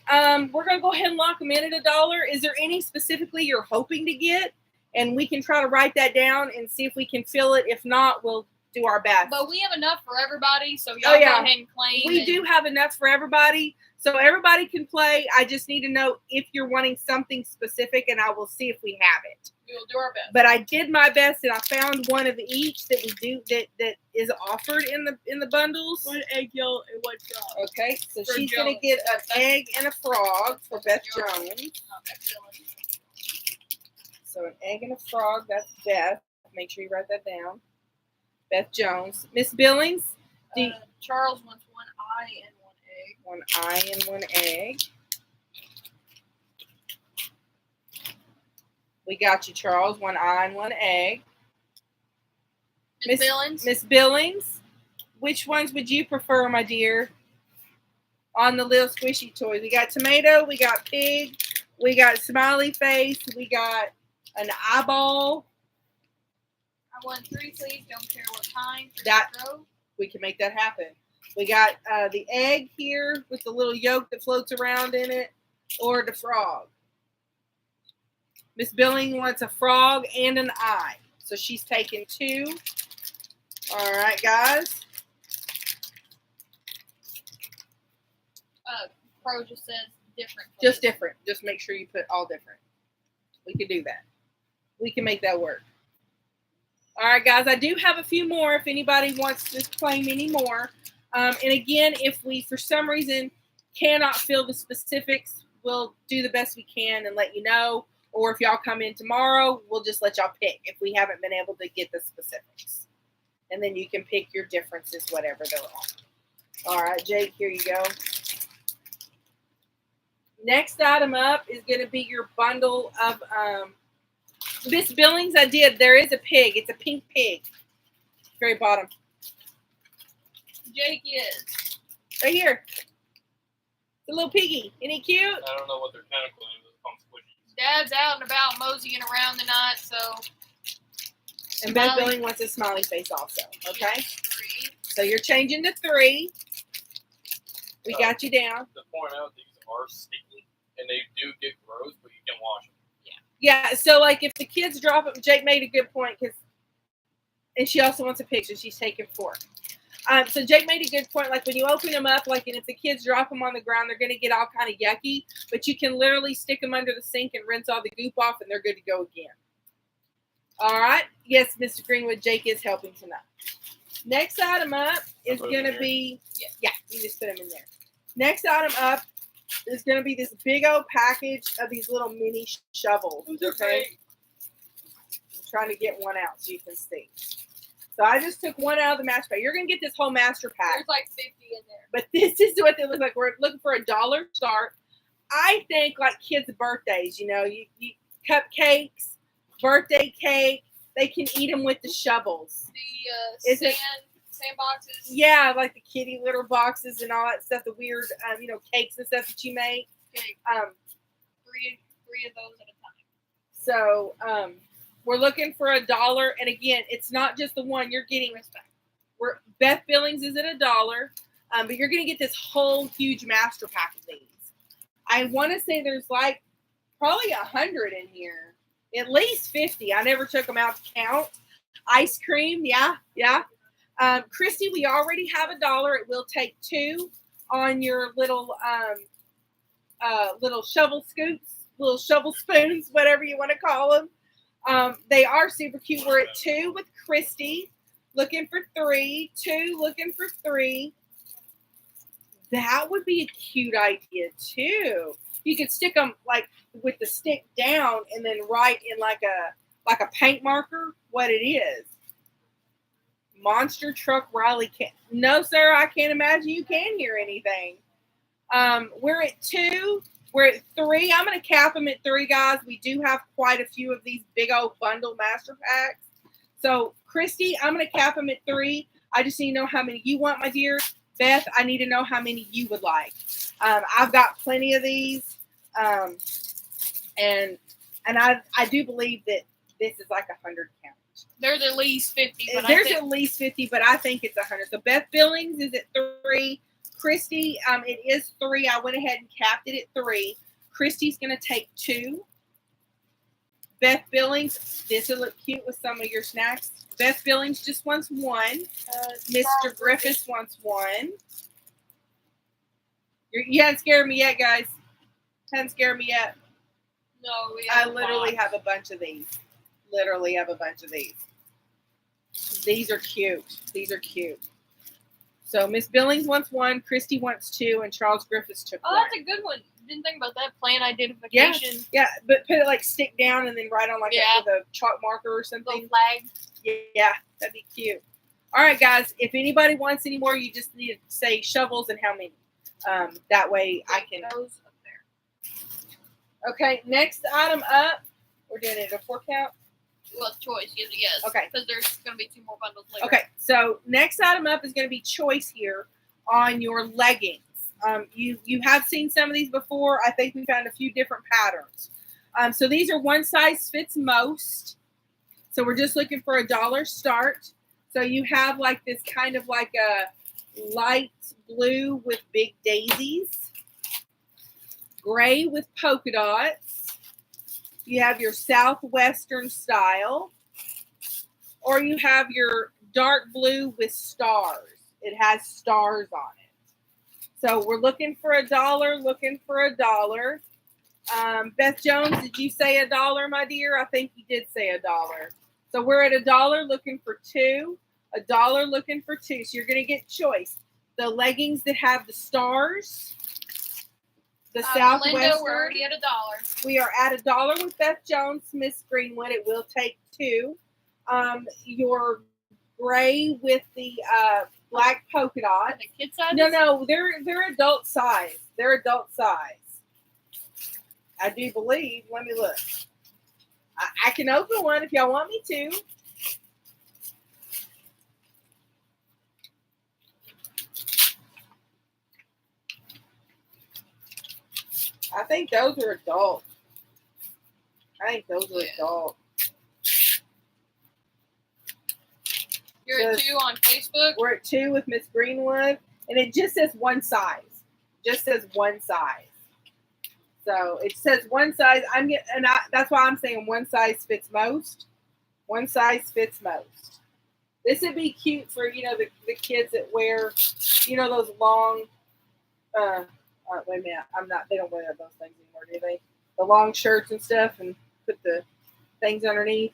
We're going to go ahead and lock them in at $1. Is there any specifically you're hoping to get? And we can try to write that down and see if we can fill it. If not, we'll do our best. But we have enough for everybody, so y'all Oh, yeah. go ahead and claim. We do have enough for everybody. So everybody can play. I just need to know if you're wanting something specific, and I will see if we have it. We will do our best. But I did my best, and I found one of each that we do that is offered in the bundles. One egg yolk and one frog. Okay, so For she's gonna Jones. get an egg and a frog for Beth Jones. Not Beth Jones. So an egg and a frog. That's Beth. Make sure you write that down. Beth Jones. Miss Billings. Charles wants one eye and one egg. One eye and one egg. We got you, Charles. One eye and one egg. Miss Billings. Miss Billings, which ones would you prefer, my dear? On the little squishy toys. We got tomato, we got pig, we got smiley face, we got an eyeball. I want 3 sleeves, don't care what kind. That- row. We can make that happen. We got the egg here with the little yolk that floats around in it, or the frog. Miss Billings wants a frog and an eye. So she's taking 2. All right, guys. Pro just says different. Just please. different. Just make sure you put all different. We can do that. We can make that work. All right, guys. I do have a few more if anybody wants to claim any more. And again, if we, for some reason, cannot fill the specifics, we'll do the best we can and let you know. Or if y'all come in tomorrow, we'll just let y'all pick if we haven't been able to get the specifics. And then you can pick your differences, whatever they're on. All right, Jake, here you go. Next item up is going to be your bundle of Miss Billings. I did. There is a pig. It's a pink pig. Very bottom. Jake is. Right here. The little piggy. Isn't he cute? I don't know what their tentacle is. It's called squishies. Dad's out and about moseying around tonight, so. And Beth Smiley. Billing wants a smiley face also. Okay? 3. So you're changing to 3. We got you down. To point out, these are sticky, and they do get gross, but you can wash them. Yeah, so like if the kids drop it, Jake made a good point and she also wants a picture. She's taking 4. So Jake made a good point. Like when you open them up, like, and if the kids drop them on the ground, they're going to get all kind of yucky. But you can literally stick them under the sink and rinse all the goop off, and they're good to go again. All right. Yes, Mr. Greenwood, Jake is helping tonight. Next item up is Put 'em going in to there? be, yeah, you just put them in there. Next item up is going to be this big old package of these little mini shovels. Okay. I'm trying to get one out so you can see. So I just took one out of the master pack. You're going to get this whole master pack. There's like 50 in there. But this is what they look like. We're looking for $1 start. I think like kids' birthdays, you know, you cupcakes, birthday cake, they can eat them with the shovels. The Is it- sand boxes. Yeah, like the kitty litter boxes and all that stuff, the weird, cakes and stuff that you make. Okay, Um, 3 of those at a time. So we're looking for $1. And again, it's not just the one you're getting. Beth Billings is at $1, but you're going to get this whole huge master pack of these. I want to say there's like probably 100 in here, at least 50. I never took them out to count. Ice cream, yeah. Christy, we already have $1. It will take 2 on your little shovel scoops, little shovel spoons, whatever you want to call them. They are super cute. We're at 2 with Christy, looking for 3. 2, looking for 3. That would be a cute idea too. You could stick them like with the stick down and then write in like a paint marker what it is. Monster Truck Riley can. No, sir, I can't imagine you can hear anything. We're at 2. We're at 3. I'm going to cap them at 3, guys. We do have quite a few of these big old bundle master packs. So, Christy, I'm going to cap them at 3. I just need to know how many you want, my dear. Beth, I need to know how many you would like. I've got plenty of these. And I do believe that this is like 100 count. There's at least 50. But There's at least 50, but I think it's 100. So Beth Billings is at 3. Christy, it is 3. I went ahead and capped it at 3. Christy's going to take 2. Beth Billings, this will look cute with some of your snacks. Beth Billings just wants 1. Mr. Griffiths wants 1. You haven't scared me yet, guys. Haven't scared me yet. No, we I have literally lots. have a bunch of these. literally have a bunch of these. These are cute. These are cute. So Miss Billings wants one, Christy wants two, and Charles Griffiths took Oh, one. that's a good one. Didn't think about that. Plan identification. Yeah, but put it like stick down and then write on like with a chalk marker or something. Little flag. Yeah, that'd be cute. All right, guys. If anybody wants any more, you just need to say shovels and how many. That way I can. Those up there. Okay, next item up. We're doing it a 4 count. Well, choice. Yes. Okay. Because there's going to be 2 more bundles later. Okay, so next item up is going to be choice here on your leggings. You have seen some of these before. I think we found a few different patterns. So these are one size fits most. So we're just looking for $1 start. So you have like this kind of like a light blue with big daisies, gray with polka dots. You have your Southwestern style, or you have your dark blue with stars. It has stars on it. So we're looking for $1, looking for $1. Beth Jones, did you say $1, my dear? I think you did say $1. So we're at $1 looking for 2, $1 looking for 2. So you're going to get choice. The leggings that have the stars, the Southwestern. Linda, we're already at $1. We are at $1 with Beth Jones, Miss Greenwood. It will take 2. Your gray with the black polka dot. The kid size? No, they're adult size. They're adult size. I do believe. Let me look. I can open one if y'all want me to. I think those are adult. Adult. You're at 2 on Facebook? We're at 2 with Miss Greenwood, and it just says one size. Just says one size. So it says one size. That's why I'm saying one size fits most. One size fits most. This would be cute for the kids that wear those long. Wait a minute. They don't wear those things anymore, do they? The long shirts and stuff, and put the things underneath.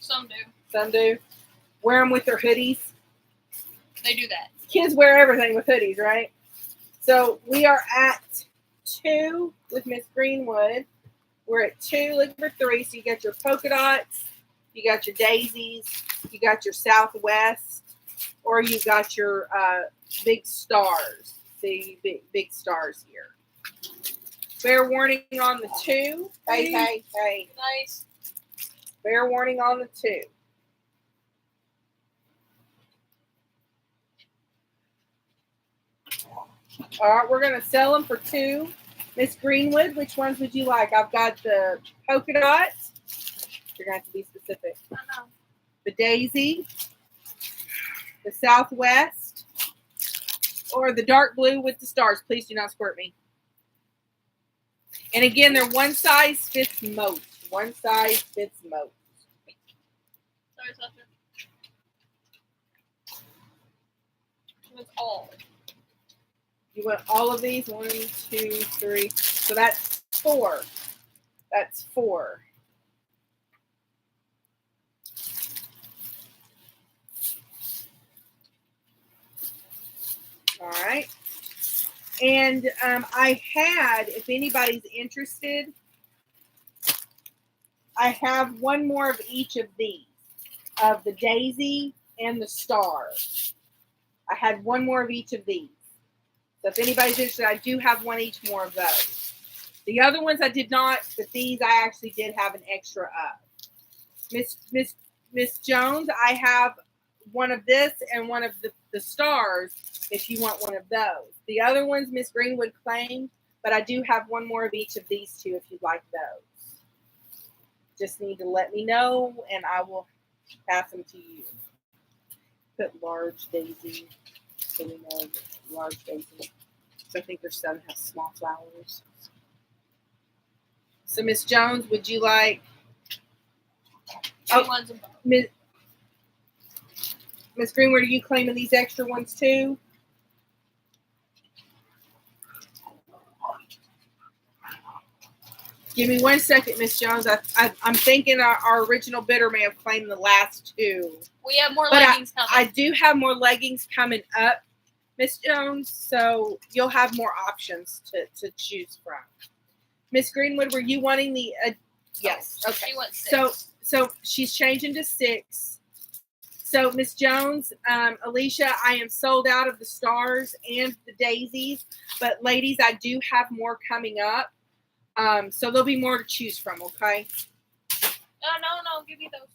Some do. Some do. Wear them with their hoodies. They do that. Kids wear everything with hoodies, right? So we are at 2 with Miss Greenwood. We're at 2, looking for 3. So you got your polka dots, you got your daisies, you got your Southwest, or you got your big stars. See, big stars here. Fair warning on the 2. Hey. Nice. Fair warning on the 2. All right, we're going to sell them for 2. Miss Greenwood, which ones would you like? I've got the polka dots. You're going to have to be specific. I know. The daisy, the Southwest, or the dark blue with the stars. Please do not squirt me. And again, they're one size fits most. One size fits most. Sorry, Sasha. That's all. You want all of these? 1, 2, 3. So that's 4. That's 4. All right. And I had, if anybody's interested, I have one more of each of these, of the daisy and the star. I had one more of each of these. So if anybody's interested, I do have one each more of those. The other ones I did not, but these I actually did have an extra of. Miss Jones, I have one of this and one of the stars if you want one of those. The other ones Miss Greenwood claimed, but I do have one more of each of these 2 if you'd like those. Just need to let me know and I will pass them to you. Put large daisy. So we know large daisy. So I think there's some that have small flowers. So Miss Jones, would you like? Ones above. Miss Greenwood, are you claiming these extra ones too? Give me 1 second, Miss Jones. I'm thinking our original bidder may have claimed the last 2. We have more But leggings coming. I do have more leggings coming up, Miss Jones, so you'll have more options to choose from. Miss Greenwood, were you wanting the yes. Okay. She went 6. So she's changing to 6. So Miss Jones, Alicia, I am sold out of the stars and the daisies, but ladies, I do have more coming up. So there'll be more to choose from, okay? No, give me those.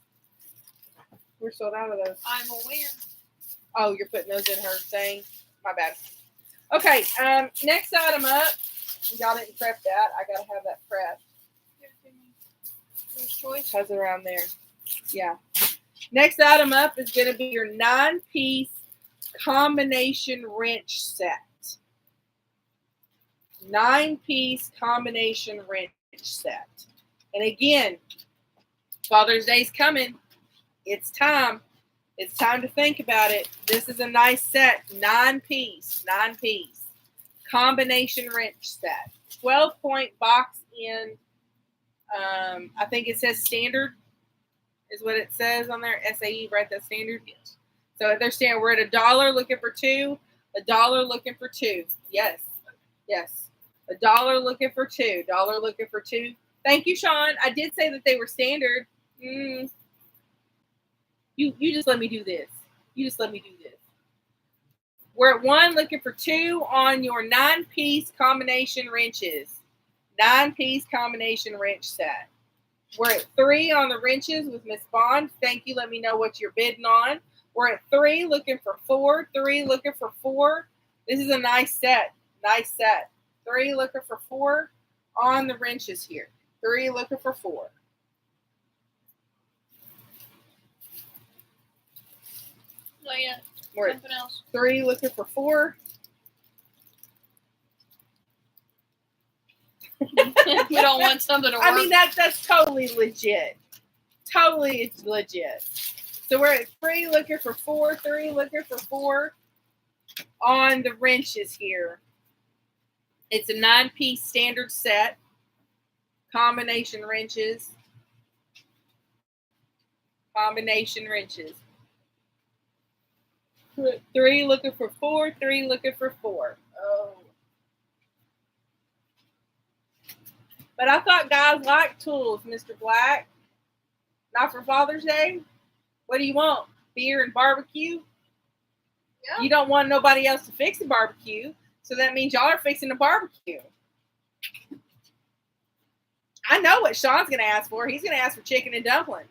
We're sold out of those. I'm aware. Oh, you're putting those in her thing? My bad. Okay, next item up. Y'all didn't prep that. I gotta have that prepped. There's choice. Has it around there. Yeah. Next item up is gonna be your 9-piece combination wrench set. 9-piece combination wrench set. And again, Father's Day's coming. It's time. It's time to think about it. This is a nice set. 9-piece combination wrench set. 12-point box in, I think it says standard is what it says on there. SAE, right? That's standard. Yes. So they're saying we're at $1 looking for 2, $1 looking for 2. Yes. $1 looking for 2, $1 looking for 2. Thank you, Sean. I did say that they were standard. You just let me do this. We're at 1 looking for 2 on your 9-piece combination wrenches. 9-piece combination wrench set. We're at 3 on the wrenches with Miss Bond. Thank you. Let me know what you're bidding on. We're at 3 looking for 4. 3 looking for 4. This is a nice set. 3 looking for 4 on the wrenches here. 3 looking for 4. Oh, yeah. We're at Something else. 3 looking for 4. We don't want something to work. I mean, that's totally legit. Totally legit. So we're at 3 looking for 4. 3 looking for 4 on the wrenches here. It's a 9-piece standard set. Combination wrenches. 3 looking for 4. 3 looking for 4. Oh. But I thought guys like tools, Mr. Black. Not for Father's Day? What do you want? Beer and barbecue? Yeah. You don't want nobody else to fix the barbecue. So that means y'all are fixing the barbecue. I know what Sean's going to ask for. He's going to ask for chicken and dumplings.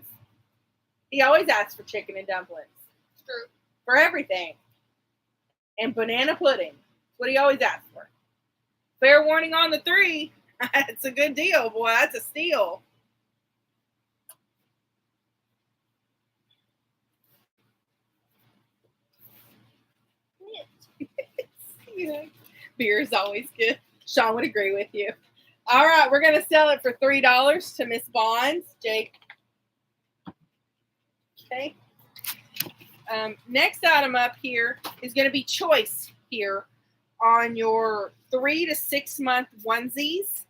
He always asks for chicken and dumplings. It's true. For everything. And banana pudding. That's what he always asks for. Fair warning on the 3. It's a good deal, boy. That's a steal. Beer is always good. Sean would agree with you. All right, we're going to sell it for $3 to Miss Bonds. Jake. Okay. Next item up here is going to be choice here on your 3 to 6 month onesies.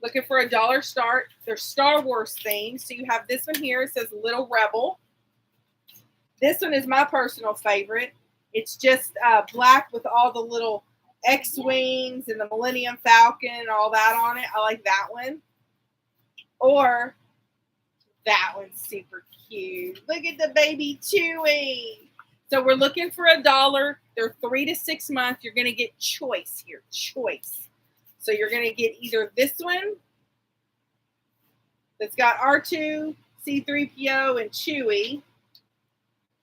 Looking for $1 start. They're Star Wars themed. So you have this one here. It says Little Rebel. This one is my personal favorite. It's just black with all the little X-Wings and the Millennium Falcon and all that on it. I like that one. Or that one's super cute. Look at the baby Chewie. So we're looking for $1. They're 3 to 6 months. You're going to get choice here. Choice. So you're going to get either this one that's got R2, C-3PO, and Chewie,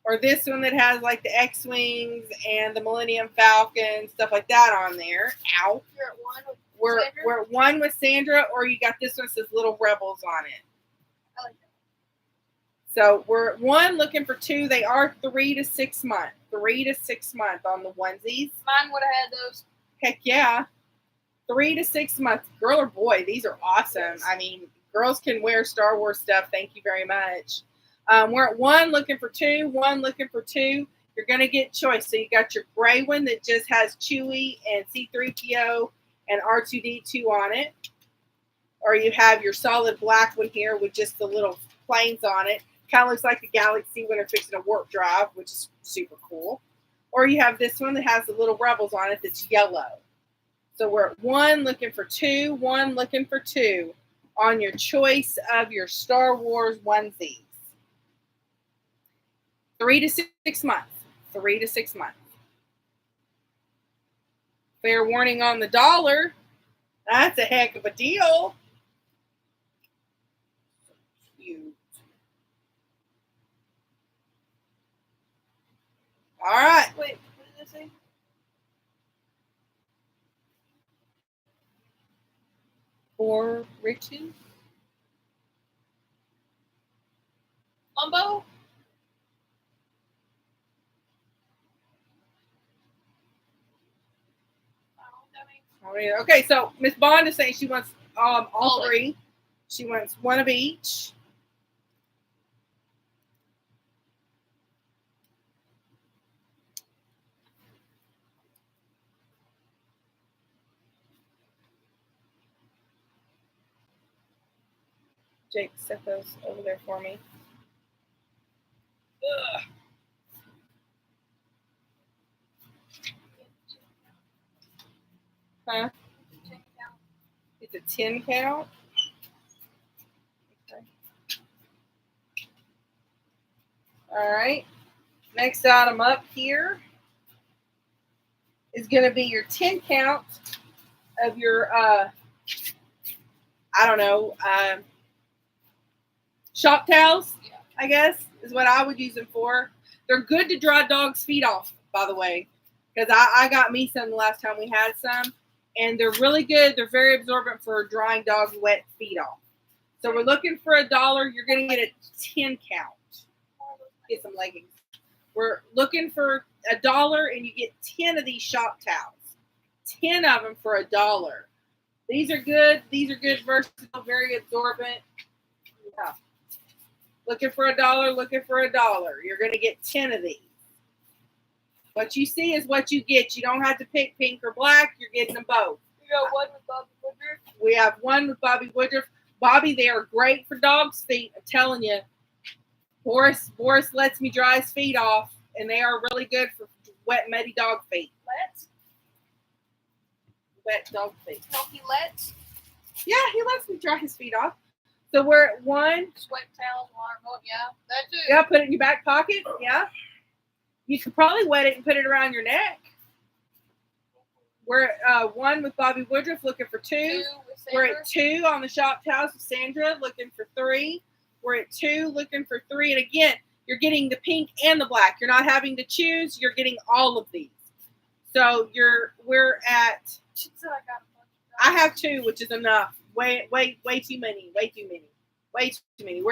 or this one that has like the X-Wings and the Millennium Falcon, stuff like that on there. Ow. You're at 1 with We're Sandra? at 1 with Sandra, or you got this one that says Little Rebels on it. I like that. So we're at 1 looking for 2. They are 3 to 6 months. 3 to 6 months on the onesies. Mine would have had those. Heck yeah. 3 to 6 months. Girl or boy, these are awesome. I mean, girls can wear Star Wars stuff. Thank you very much. We're at 1 looking for 2. 1 looking for 2. You're going to get choice. So you got your gray one that just has Chewie and C-3PO and R2-D2 on it. or you have your solid black one here with just the little planes on it. Kind of looks like a Galaxy when they're fixing a warp drive, which is super cool. Or you have this one that has the little rebels on it that's yellow. So we're at 1 looking for 2, 1 looking for 2 on your choice of your Star Wars onesies. 3 to 6 months. 3 to 6 months. Fair warning on the dollar. That's a heck of a deal. Cute. All right. Wait, what did it say? For Richie. Umbo? Okay, so Miss Bond is saying she wants all 3. She wants 1 of each. Jake, set those over there for me. Ugh. Huh? It's a 10 count. Okay. All right. Next item up here is going to be your 10 count of your, I don't know, shop towels, I guess, is what I would use them for. They're good to dry dogs' feet off, by the way, because I got me some the last time we had some, and they're really good. They're very absorbent for drying dogs' wet feet off. So we're looking for $1. You're going to get a 10 count. Get some leggings. We're looking for $1, and you get 10 of these shop towels. 10 of them for $1. These are good. These are good, versatile, very absorbent. Yeah. Looking for $1, looking for $1. You're going to get 10 of these. What you see is what you get. You don't have to pick pink or black. You're getting them both. You got 1 with Bobby Woodruff? We have 1 with Bobby Woodruff. Bobby, they are great for dogs' feet. I'm telling you. Boris lets me dry his feet off, and they are really good for wet, muddy dog feet. Let's? Wet dog feet. Healthy let's? Yeah, he lets me dry his feet off. So we're at 1. Sweat towels, water boat, yeah. That too. Yeah, put it in your back pocket. Yeah. You could probably wet it and put it around your neck. We're at 1 with Bobby Woodruff, looking for 2. 2 with Sandra. We're at 2 on the shop towels with Sandra, looking for 3. We're at 2, looking for 3. And again, you're getting the pink and the black. You're not having to choose. You're getting all of these. So we're at. She said I got a bunch of I have 2, which is enough. Way too many. We're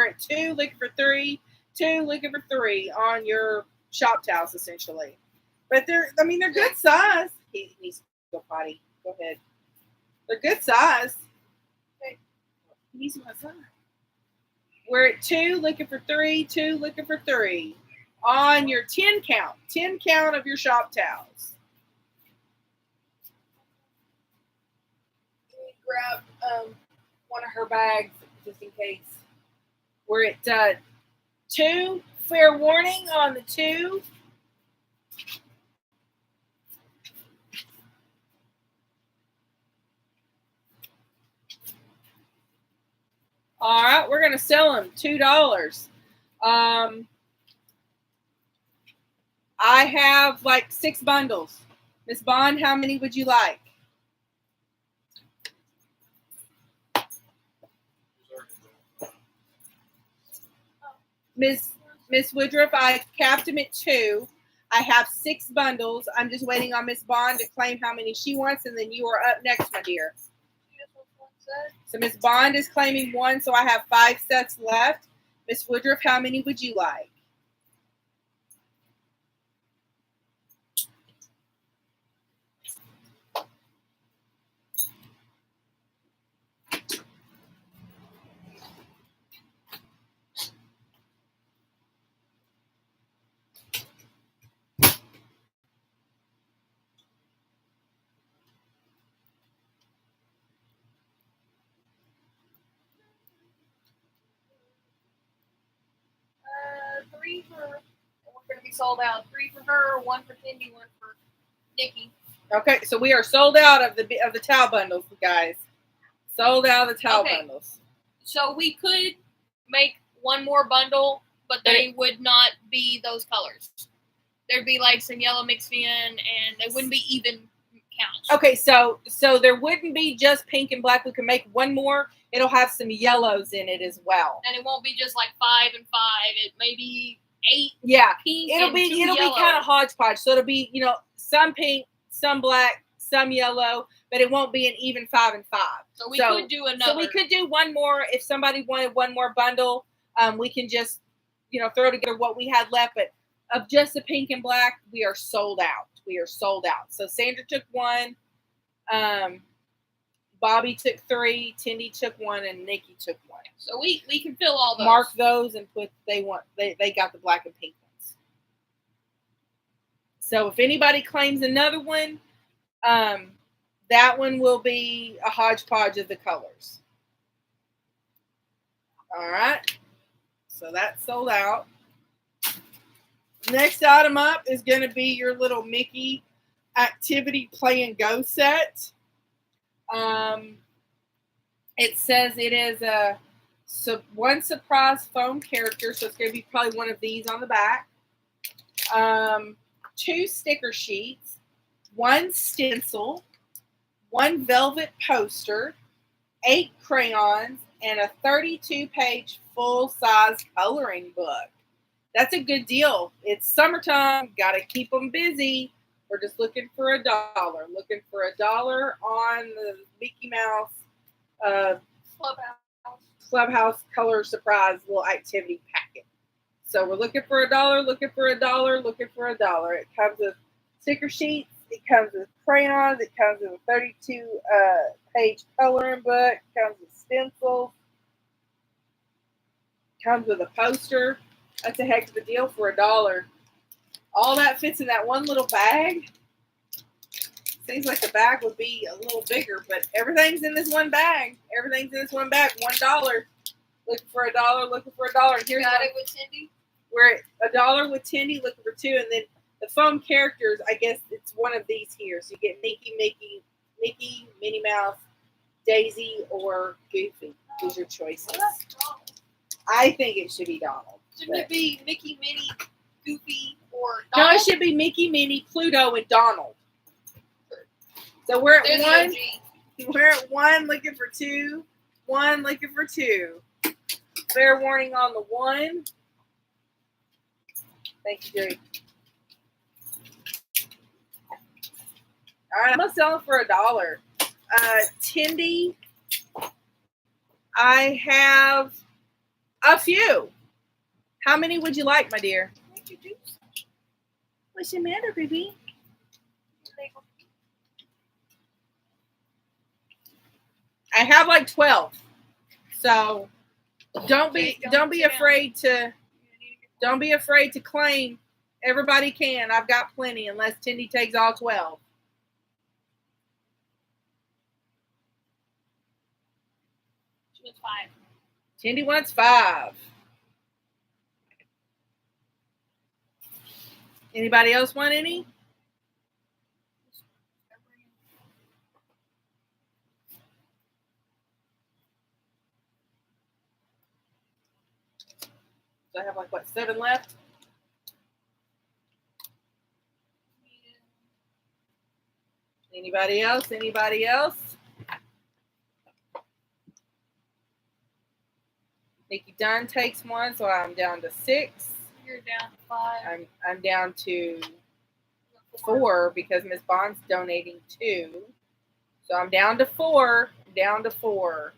at 2, looking for 3. 2, looking for 3 on your shop towels, essentially. But they're good size. He needs to go potty. Go ahead. They're good size. Okay. He's my son. We're at 2, looking for 3. 2, looking for 3 on your 10 count. 10 count of your shop towels. Let me grab one of her bags just in case. We're at 2. Fair warning on the 2. All right, we're going to sell them $2. I have like 6 bundles. Miss Bond, how many would you like? Miss Woodruff, I capped them at 2. I have 6 bundles. I'm just waiting on Miss Bond to claim how many she wants, and then you are up next, my dear. So Miss Bond is claiming 1, so I have 5 sets left. Miss Woodruff, how many would you like? sold out. 3 for her, 1 for Cindy, 1 for Nikki. Okay, so we are sold out of the towel bundles, guys. Sold out of the towel Okay. bundles. So we could make one more bundle, but they would not be those colors. There'd be like some yellow mixed in, and they wouldn't be even counts. Okay, so there wouldn't be just pink and black. We can make one more. It'll have some yellows in it as well. And it won't be just like 5 and 5. It may be 8 Yeah, pink it'll and be 2 it'll yellow. be kind of hodgepodge. So it'll be some pink, some black, some yellow, but it won't be an even 5 and 5. So we could do another. So we could do one more if somebody wanted one more bundle. We can just throw together what we had left, but of just the pink and black, we are sold out. We are sold out. So Sandra took 1, Bobby took 3, Tindy took 1, and Nikki took 1. So we can fill all those. Mark those and put they got the black and pink ones. So if anybody claims another one, that one will be a hodgepodge of the colors. All right. So that's sold out. Next item up is going to be your little Mickey Activity Play and Go set. It says it is one surprise foam character, so it's going to be probably one of these on the back. 2 sticker sheets, 1 stencil, 1 velvet poster, 8 crayons, and a 32-page full-size coloring book. That's a good deal. It's summertime. Got to keep them busy. We're just looking for $1. Looking for $1 on the Mickey Mouse Clubhouse Color Surprise little activity packet. So we're looking for $1, looking for $1, looking for $1. It comes with sticker sheets. It comes with crayons. It comes with a 32-page coloring book. It comes with stencils. It comes with a poster. That's a heck of a deal for $1. All that fits in that one little bag. Seems like the bag would be a little bigger, but everything's in this one bag. Everything's in this one bag. $1. Looking for $1. Looking for $1. Here's Got it with Cindy? We're at $1 with Tindy. Looking for 2, and then the foam characters. I guess it's one of these here. So you get Mickey, Minnie Mouse, Daisy, or Goofy. These are choices. I think it should be Donald. Shouldn't it be Mickey, Minnie, Goofy, or No, Donald? it should be Mickey, Minnie, Pluto, and Donald. So we're at There's 1. an OG. We're at 1 looking for 2. 1 looking for 2. Fair warning on the 1. Thank you, Jerry. All right, I'm gonna sell it for $1. Tindy, I have a few. How many would you like, my dear? What's the matter, baby? I have like 12. So don't be afraid to claim. Everybody can. I've got plenty unless Tindy takes all 12. She was 5. Tindy wants 5. Anybody else want any? So I have like, what, 7 left? Anybody else? Anybody else? Nikki Dunn takes 1, so I'm down to 6. You're down to 5. I'm down to 4 because Miss Bond's donating 2. So I'm down to 4. Down to 4.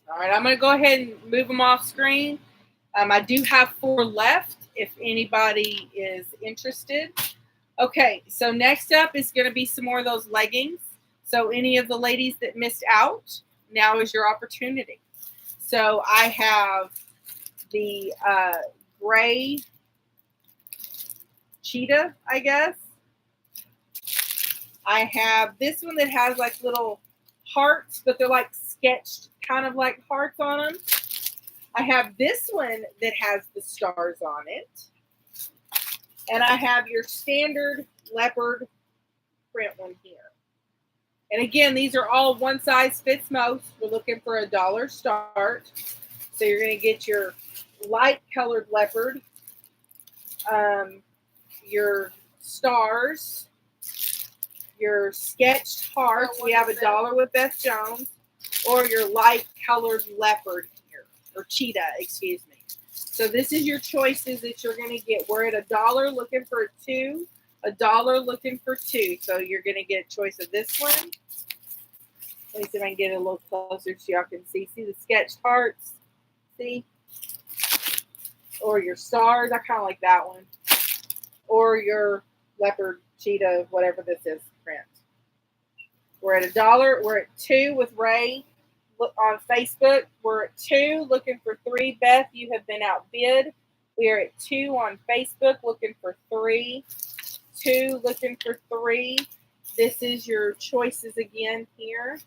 All right, I'm going to go ahead and move them off screen. I do have 4 left if anybody is interested. Okay, so next up is going to be some more of those leggings. So any of the ladies that missed out, now is your opportunity. So I have the gray cheetah, I guess. I have this one that has like little hearts, but they're like sketched kind of like hearts on them. I have this one that has the stars on it. And I have your standard leopard print one here. And again, these are all one size fits most. We're looking for $1 start. So you're going to get your light colored leopard, your stars, your sketched hearts. We have $1 with Beth Jones, or your light colored leopard here, or cheetah, excuse me. So this is your choices that you're going to get. We're at $1 looking for a 2, $1 looking for 2. So you're going to get a choice of this one. Let me see if I can get it a little closer so y'all can see. See the sketched hearts? See? Or your stars. I kind of like that one. Or your leopard, cheetah, whatever this is, print. We're at $1. We're at 2 with Ray. Look on Facebook. We're at 2 looking for 3. Beth, you have been outbid. We are at 2 on Facebook looking for 3. 2 looking for 3. This is your choices again here.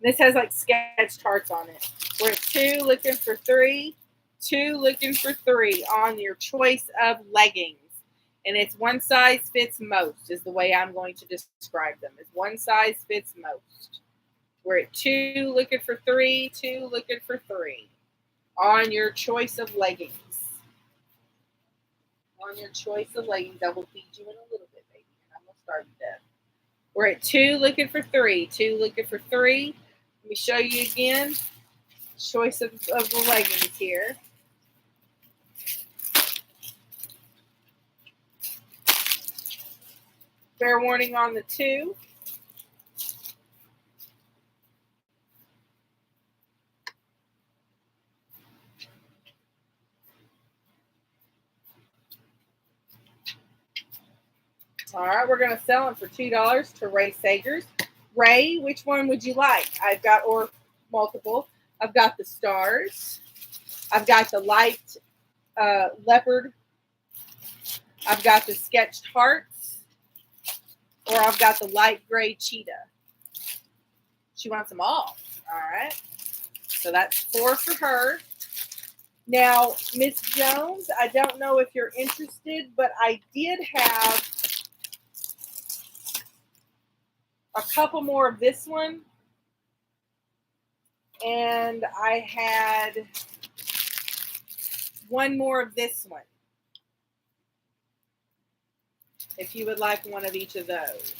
This has like sketched hearts on it. We're at 2 looking for 3. 2 looking for 3 on your choice of leggings. And it's one size fits most is the way I'm going to describe them. It's one size fits most. We're at 2 looking for 3. 2 looking for 3 on your choice of leggings. On your choice of leggings. I will feed you in a little bit, baby. And I'm going to start with that. We're at 2 looking for 3. 2 looking for 3. Let me show you again. Choice of the leggings here. Fair warning on the 2. All right, we're going to sell them for $2 to Ray Sagers. Ray, which one would you like? I've got, or multiple. I've got the stars. I've got the light leopard. I've got the sketched hearts. Or I've got the light gray cheetah. She wants them all. All right. So that's 4 for her. Now, Miss Jones, I don't know if you're interested, but I did have a couple more of this one. And I had one more of this one. If you would like one of each of those.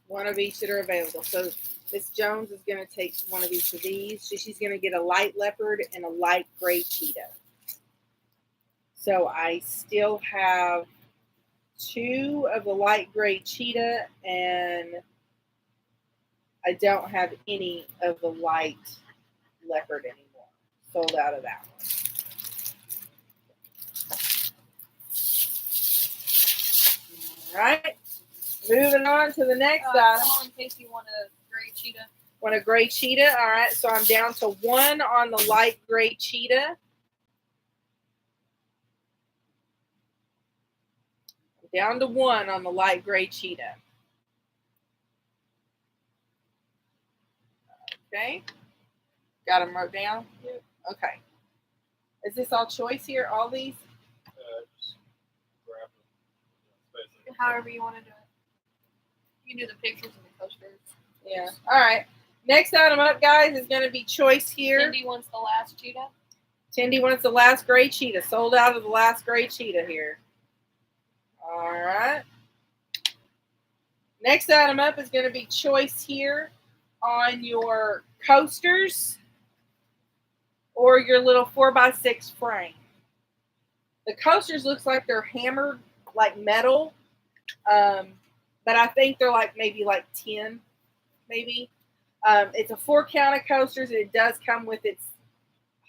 One of each that are available. So Miss Jones is going to take one of each of these. She's going to get a light leopard and a light gray cheetah. So I still have 2 of the light gray cheetah, and I don't have any of the light leopard anymore. Sold out of that one. All right. Moving on to the next item. In case you want a gray cheetah. Want a gray cheetah? All right. So I'm down to 1 on the light gray cheetah. Down to 1 on the light gray cheetah. Okay. Got them wrote down? Okay. Is this all choice here? All these? Just grab them. However you want to do it. You can do the pictures and the posters. Yeah. All right. Next item up, guys, is going to be choice here. Cindy wants the last cheetah. Tindy wants the last gray cheetah. Sold out of the last gray cheetah here. All right. Next item up is going to be choice here on your coasters or your little 4x6 frame. The coasters looks like they're hammered like metal, but I think they're like maybe like 10, maybe. It's a 4 count of coasters, and it does come with its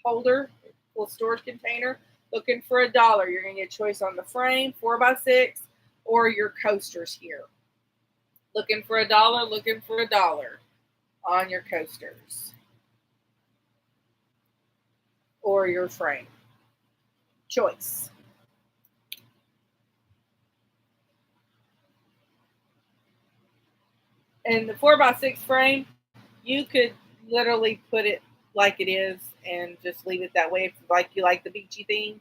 holder, little storage container. Looking for $1. You're going to get a choice on the frame, 4x6, or your coasters here. Looking for $1, looking for $1 on your coasters or your frame. Choice. And the 4x6 frame, you could literally put it like it is and just leave it that way if you like the beachy theme.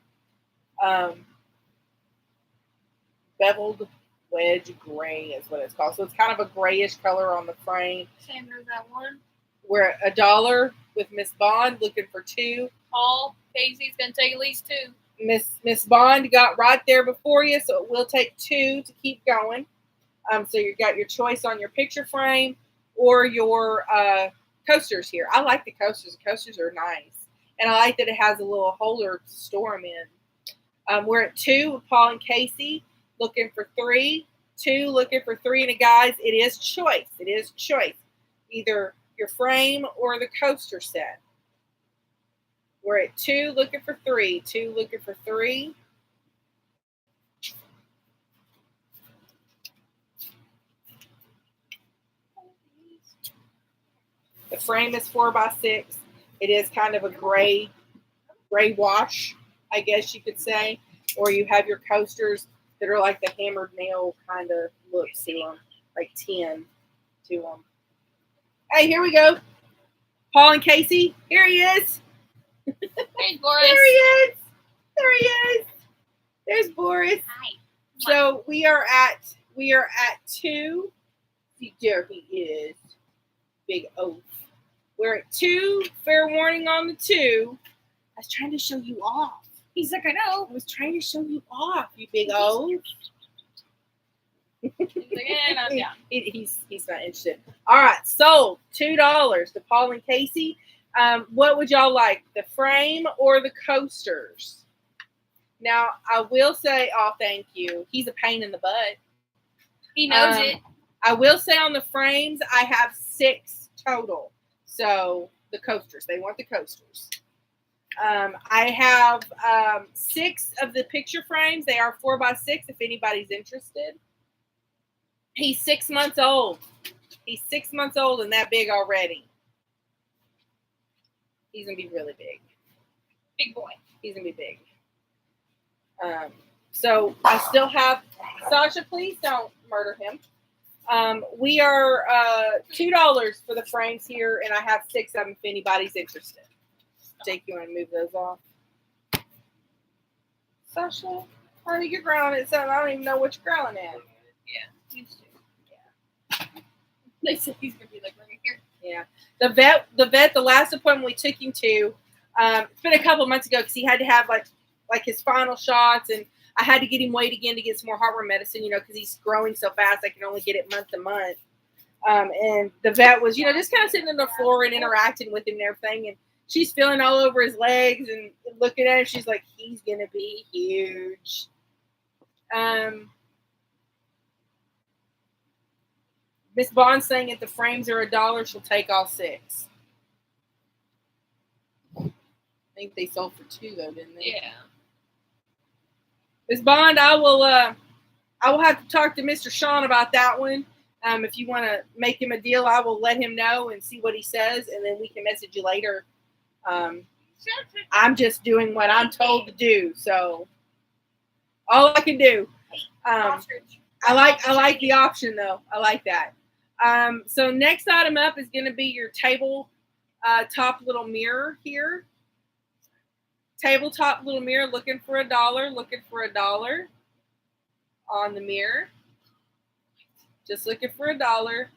Beveled wedge gray is what it's called. So it's kind of a grayish color on the frame. Sandra, that one. We're at $1 with Miss Bond, looking for 2. Paul, Casey's gonna take at least 2. Miss Bond got right there before you, so it will take 2 to keep going. So you got your choice on your picture frame or your coasters here. I like the coasters. The coasters are nice. And I like that it has a little holder to store them in. We're at 2 with Paul and Casey, looking for 3. 2, looking for 3. And guys, it is choice. It is choice. Either your frame or the coaster set. We're at 2, looking for 3. 2, looking for 3. The frame is 4x6. It is kind of a gray wash, I guess you could say. Or you have your coasters that are like the hammered nail kind of look to them, like 10 to them. Hey, here we go. Paul and Casey, here he is. Hey, Boris. There he is. There he is. There's Boris. Hi. So we are at 2. See, there he is. Big oaf. We're at 2. Fair warning on the 2. I was trying to show you off. He's like, I know. I was trying to show you off, you big oaf. He's like, yeah, I'm down. He's not interested. All right, sold $2 to Paul and Casey. What would y'all like, the frame or the coasters? Now, I will say, oh, thank you. He's a pain in the butt. He knows it. I will say on the frames, I have 6 total. So the coasters, they want the coasters. I have 6 of the picture frames. They are 4x6 if anybody's interested. He's 6 months old. He's 6 months old and that big already. He's going to be really big. Big boy. He's going to be big. So I still have, Sasha, please don't murder him. We are $2 for the frames here, and I have 6 of them if anybody's interested. Jake, you want to move those off? Sasha, honey, you're growling at something. I don't even know what you're growling at. Yeah, he's too. Yeah. They said he's gonna be like right here. Yeah. The vet, the last appointment we took him to, it's been a couple of months ago because he had to have like his final shots, and I had to get him weighed again to get some more heartworm medicine, because he's growing so fast. I can only get it month to month. And the vet was, just kind of sitting on the floor and interacting with him and everything. And she's feeling all over his legs and looking at him. She's like, he's going to be huge. Miss Bond's saying if the frames are $1, she'll take all 6. I think they sold for 2 though, didn't they? Yeah. Miss Bond, I will have to talk to Mr. Sean about that one. If you want to make him a deal, I will let him know and see what he says, and then we can message you later. I'm just doing what I'm told to do, so all I can do. I like the option though. I like that. So next item up is going to be your table top little mirror here. Tabletop little mirror, looking for $1, looking for $1 on the mirror. Just looking for $1.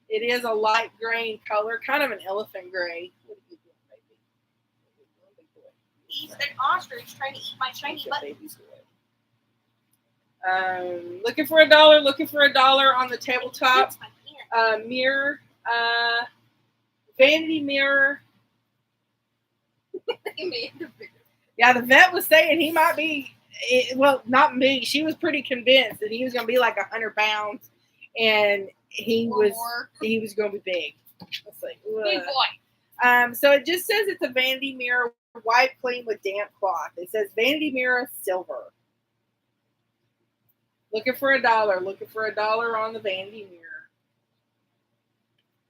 It is a light gray in color, kind of an elephant gray. What are you doing, baby? He's an ostrich trying to eat my shiny butt. Looking for $1, looking for $1 on the tabletop mirror. Vanity mirror. Yeah, the vet was saying he might be, well, not me. She was pretty convinced that he was going to be like 100 pounds, and he was going to be big. It's like, big boy. So it just says it's a vanity mirror, wiped clean with damp cloth. It says vanity mirror silver. Looking for $1. Looking for $1 on the Vandy mirror.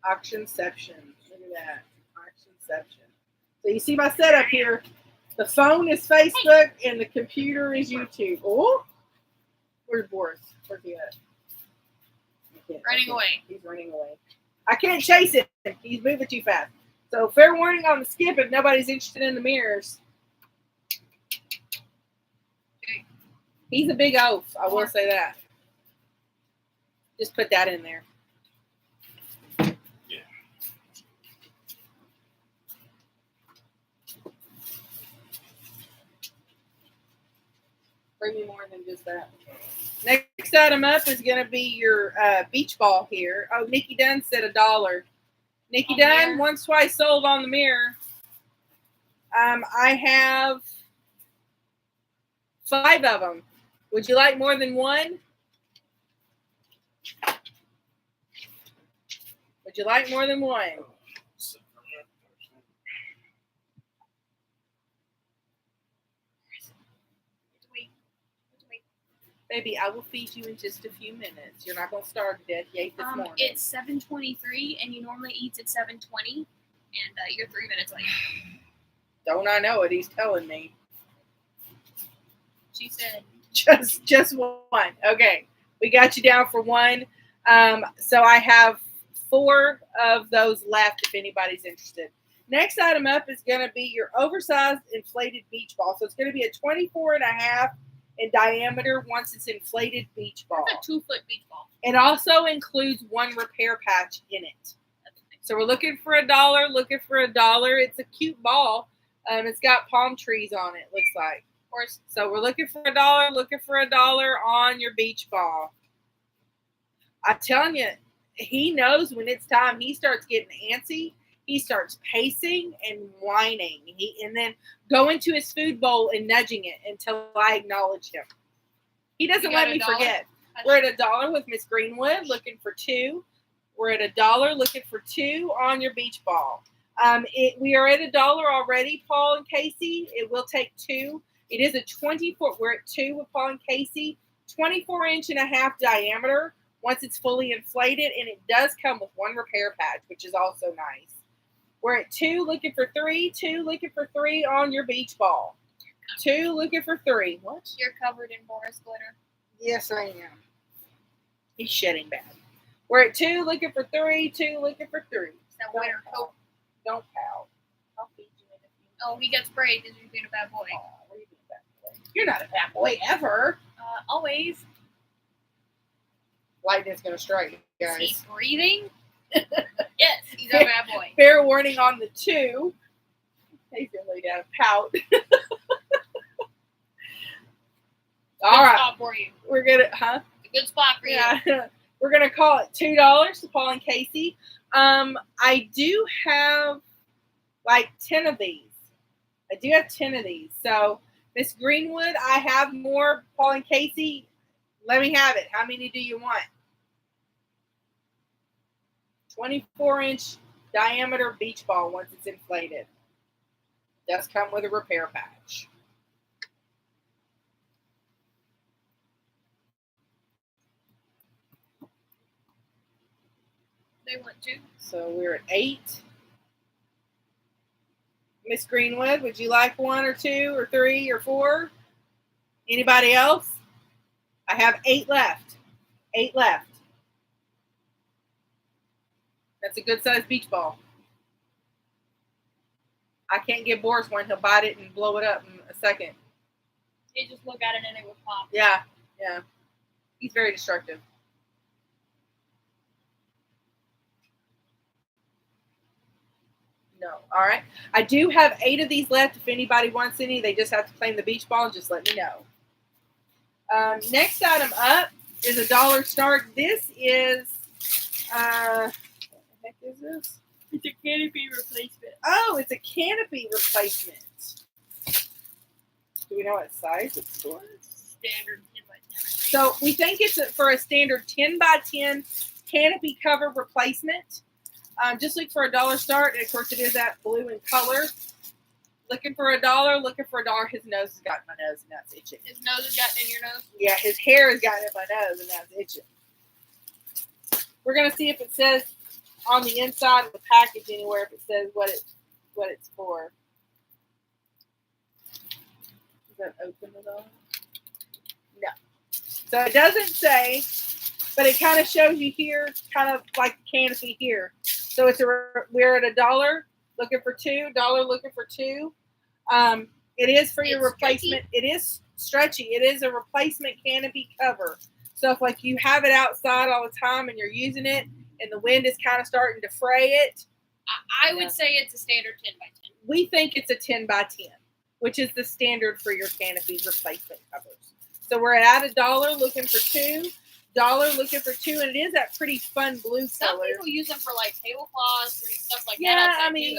Auctionception. Look at that. Auctionception. So you see my setup here. The phone is Facebook and the computer is YouTube. Oh, where's Boris? Where's he at? Running away. He's running away. I can't chase him. He's moving too fast. So fair warning on the skip if nobody's interested in the mirrors. He's a big oaf. I will say that. Just put that in there. Yeah. Bring me more than just that. Next item up is going to be your beach ball here. Oh, Nikki Dunn said $1. Nikki On the Dunn, mirror. once, twice sold on the mirror. I have 5 of them. Would you like more than one? Would you like more than one? Baby, I will feed you in just a few minutes. You're not going to starve to death. You ate this morning. It's 7:23, and you normally eat at 7:20, and you're 3 minutes late. Don't I know it? He's telling me. She said, Just one. Okay. We got you down for one. So I have 4 of those left if anybody's interested. Next item up is going to be your oversized inflated beach ball. So it's going to be a 24.5 in diameter once it's inflated beach ball. that's a 2-foot beach ball. It also includes 1 repair patch in it. So we're looking for $1. Looking for $1. It's a cute ball. It's got palm trees on it, looks like. So we're looking for $1. Looking for $1 on your beach ball. I'm telling you, he knows when it's time. He starts getting antsy. He starts pacing and whining. And then going to his food bowl and nudging it until I acknowledge him. He doesn't let me forget. We're at $1 with Miss Greenwood, looking for 2. We're at $1, looking for 2 on your beach ball. We are at $1 already, Paul and Casey. It will take 2. It is a 24. We're at 2 with Paul and Casey. 24.5 diameter once it's fully inflated, and it does come with 1 repair patch, which is also nice. We're at 2, looking for 3. 2, looking for 3 on your beach ball. 2, looking for 3. What? You're covered in Boris glitter. Yes, I am. He's shedding bad. We're at 2, looking for 3. 2, looking for 3. It's that winter coat. Don't pout. I'll feed you in a few. Oh, he got sprayed because you're being a bad boy. Oh, what are you doing, bad boy? You're not a bad boy ever. Always. Lightning's gonna strike, Is guys. he breathing? Yes, he's a bad boy. Fair warning on the 2. He's gonna lay down and pout. All right, Spot for you. we're gonna, huh? It's a good spot for you. Yeah, we're gonna call it $2 to Paul and Casey. I do have like 10 of these. I do have 10 of these. So Miss Greenwood, I have more. Paul and Casey, let me have it. How many do you want? 24-inch diameter beach ball once it's inflated. Does come with a repair patch. They want to. So we're at 8. Miss Greenwood, would you like 1 or 2 or 3 or 4? Anybody else? I have 8 left. 8 left. That's a good sized beach ball. I can't give Boris one. He'll bite it and blow it up in a second. They just look at it and it will pop. Yeah, yeah. He's very destructive. No. All right. I do have 8 of these left. If anybody wants any, they just have to claim the beach ball and just let me know. Next item up is $1 start. This is, what the heck is this? It's a canopy replacement. Oh, it's a canopy replacement. Do we know what size it's for? Standard 10 by 10. I think. So we think it's for a standard 10 by 10 canopy cover replacement. Just look for $1 start. And of course, it is that blue in color. Looking for $1, looking for $1. His nose has gotten my nose, and that's itching. His nose has gotten in your nose. Yeah, his hair has gotten in my nose, and that's itching. We're gonna see if it says on the inside of the package anywhere if it says what it's for. Is that open at all? No. So it doesn't say, but it kind of shows you here, kind of like the canopy here. So we're at $1 looking for $2, looking for $2. It is for your replacement. Stretchy. It is stretchy. It is a replacement canopy cover. So if like you have it outside all the time and you're using it and the wind is kind of starting to fray it. I would say it's a standard 10 by 10. We think it's a 10 by 10, which is the standard for your canopy replacement covers. So we're at $1 looking for $2, looking for $2, and it is that pretty fun blue color. Some people use them for like tablecloths and stuff like that. Yeah, I mean,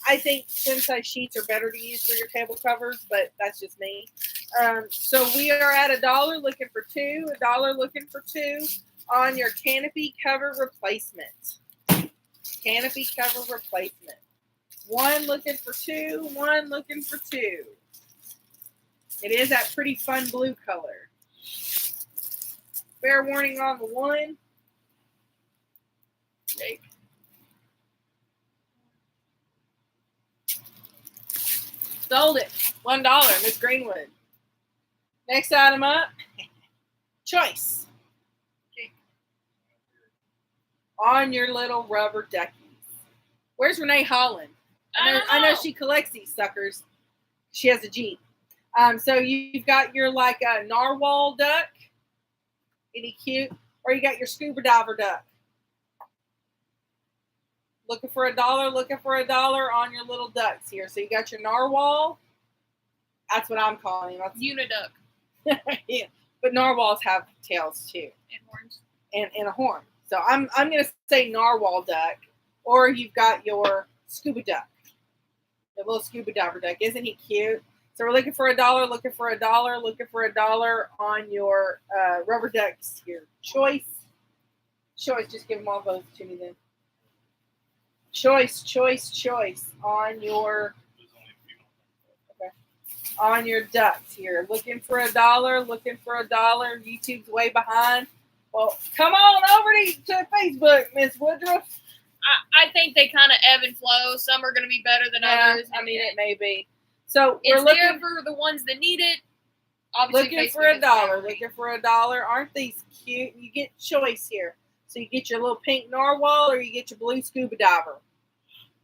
I think twin size sheets are better to use for your table covers, but that's just me. So we are at $1 looking for $2, $1 looking for $2 on your canopy cover replacement. Canopy cover replacement. 1 looking for $2, 1 looking for $2. It is that pretty fun blue color. Fair warning on the 1. Okay. Sold it. $1, Miss Greenwood. Next item up. Choice. Okay. On your little rubber duckies. Where's Renee Holland? I know she collects these suckers. She has a Jeep. So you've got your like a narwhal duck. Any cute? Or you got your scuba diver duck. Looking for $1, looking for $1 on your little ducks here. So you got your narwhal. That's what I'm calling him. Uniduck. Yeah. But narwhals have tails too. And horns. And a horn. So I'm gonna say narwhal duck. Or you've got your scuba duck. The little scuba diver duck. Isn't he cute? So we're looking for $1, looking for $1, looking for $1 on your rubber ducks here. Choice. Just give them all those to me then. Choice on your on your ducks here. Looking for $1, looking for $1. YouTube's way behind. Well, come on over to Facebook, Miss Woodruff. I think they kind of ebb and flow. Some are going to be better than others. I mean, it may be. So it's there for the ones that need it. Obviously, looking for $1, looking for $1. Aren't these cute? You get choice here. So you get your little pink narwhal or you get your blue scuba diver.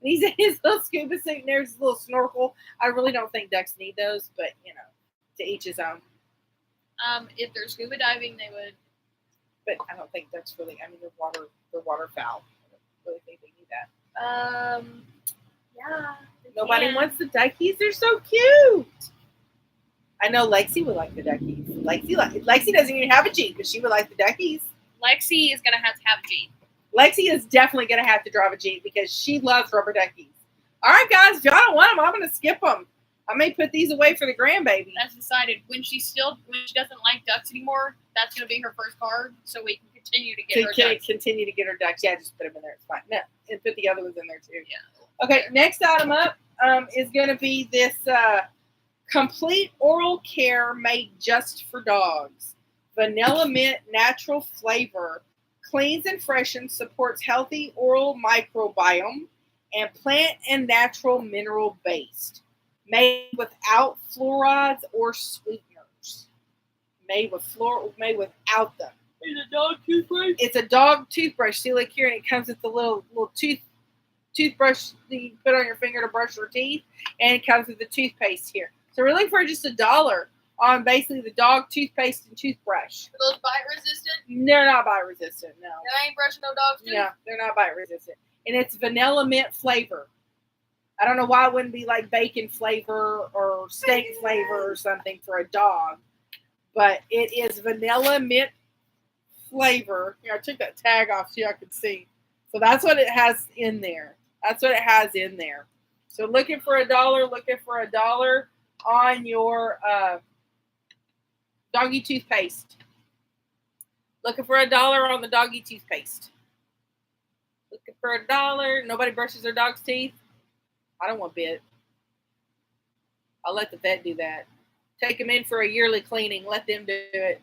And he's in his little scuba suit and there's his little snorkel. I really don't think ducks need those, but, you know, to each his own. If they're scuba diving, they would. But I don't think ducks really, I mean, they're waterfowl. I don't really think they need that. Yeah. Nobody wants the duckies. They're so cute. I know Lexi would like the duckies. Lexi doesn't even have a Jeep, but she would like the duckies. Lexi is going to have a Jeep. Lexi is definitely going to have to drive a Jeep because she loves rubber duckies. All right, guys, if y'all don't want them, I'm going to skip them. I may put these away for the grandbaby. That's decided. When she doesn't like ducks anymore, that's going to be her first card, so we can continue to get her ducks. Continue to get her ducks. Yeah, just put them in there. It's fine. No, and put the other ones in there too. Yeah. Okay, next item up is going to be this complete oral care made just for dogs. Vanilla mint natural flavor. Cleans and freshens, supports healthy oral microbiome, and plant and natural mineral based. Made without fluorides or sweeteners. Made without them. It's a dog toothbrush? It's a dog toothbrush. See, like here, and it comes with the little toothbrush that you put on your finger to brush your teeth, and it comes with the toothpaste here. So we're looking for just $1 on basically the dog toothpaste and toothbrush. Are those bite resistant? They're not bite resistant, no. They ain't brushing no dog's teeth? No, they're not bite resistant. And it's vanilla mint flavor. I don't know why it wouldn't be like bacon flavor or steak flavor or something for a dog. But it is vanilla mint flavor. Here, I took that tag off so y'all could see. So that's what it has in there. So looking for $1, on your doggy toothpaste. Looking for $1 on the doggy toothpaste. Looking for $1. Nobody brushes their dog's teeth. I don't want bit. I'll let the vet do that. Take them in for a yearly cleaning. Let them do it.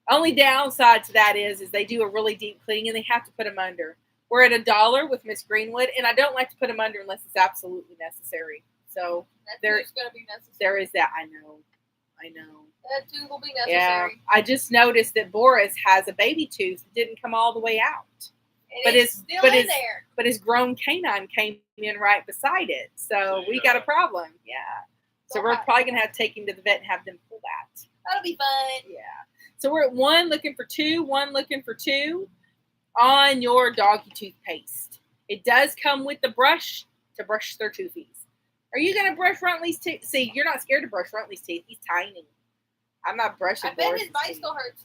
Only downside to that is they do a really deep cleaning and they have to put them under. We're at $1 with Miss Greenwood, and I don't like to put them under unless it's absolutely necessary. So That's going to be necessary. there is that. I know. That too will be necessary. Yeah, I just noticed that Boris has a baby tooth that didn't come all the way out. And But it's it's- still but in it's- there. But his grown canine came in right beside it. So we got a problem. Yeah. So we're probably going to have to take him to the vet and have them pull that. That'll be fun. Yeah. So we're at 1 looking for 2, 1 looking for 2 on your doggy toothpaste. It does come with the brush to brush their toothies. Are you going to brush Runtley's teeth? See, you're not scared to brush Runtley's teeth. He's tiny. I'm not brushing I bet Boris's his bite teeth. still hurts.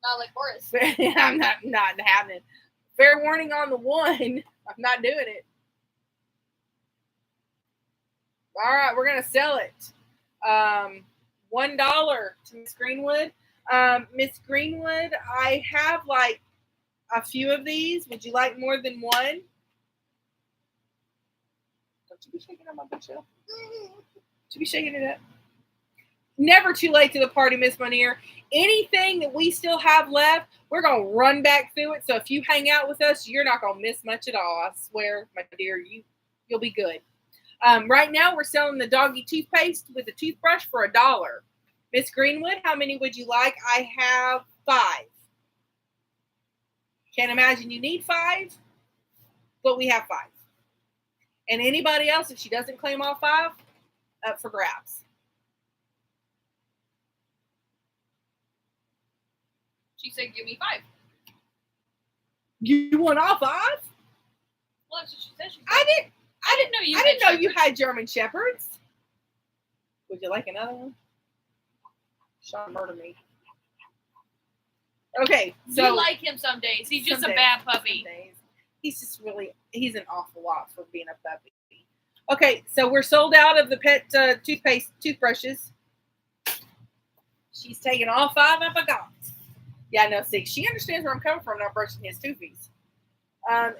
Not like Boris. I'm not having it. Fair warning on the 1. I'm not doing it. All right, we're gonna sell it. $1 to Miss Greenwood. Miss Greenwood, I have like a few of these. Would you like more than one? Don't you be shaking up my bookshelf? Should be shaking it up. Never too late to the party, Miss Monier. Anything that we still have left, we're going to run back through it. So if you hang out with us, you're not going to miss much at all. I swear, my dear, you'll be good. Right now, we're selling the doggy toothpaste with the toothbrush for $1. Miss Greenwood, how many would you like? I have 5. Can't imagine you need 5, but we have 5. And anybody else, if she doesn't claim all 5, up for grabs. She said, give me 5. You want all 5? Well, that's what she said. She said. I didn't know you didn't know had you shepherds. had German Shepherds. Would you like another one? Sean murdered me. Okay, so You like him some days. He's just some a days, bad some puppy. days. He's an awful lot for being a puppy. Okay, so we're sold out of the pet toothbrushes. She's taking all 5 up I got. Yeah, no, see, she understands where I'm coming from, not brushing his toofies.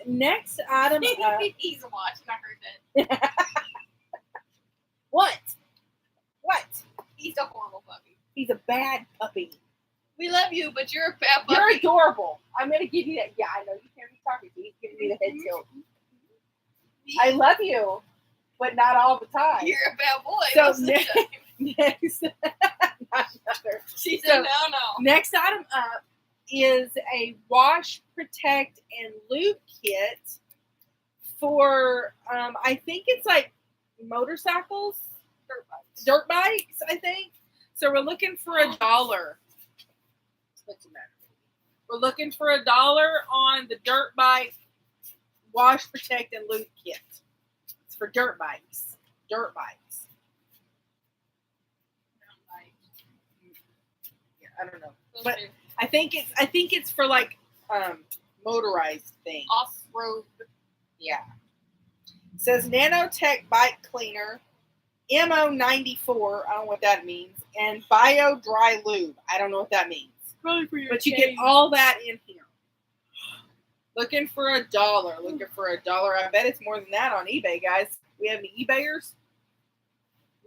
Next item up. He's watching. I heard that. What? He's a horrible puppy. He's a bad puppy. We love you, but you're a bad puppy. You're adorable. I'm going to give you that. Yeah, I know. You can't be talking to. He's giving me the head tilt. I love you, but not all the time. You're a bad boy. So most of the time. next, not another. She So- said, no. Next item up is a wash, protect, and lube kit for, I think it's like motorcycles, dirt bikes, I think. So we're looking for $1. What's the matter? We're looking for $1 on the dirt bike wash, protect, and lube kit. It's for dirt bikes. Dirt bikes. Yeah, I don't know. But I think it's for like motorized things. Off-road. Yeah. It says Nanotech Bike Cleaner, MO94. I don't know what that means. And Bio Dry Lube. I don't know what that means. Probably for your But you get all that in here. Looking for $1. Looking for $1. I bet it's more than that on eBay, guys. We have any eBayers?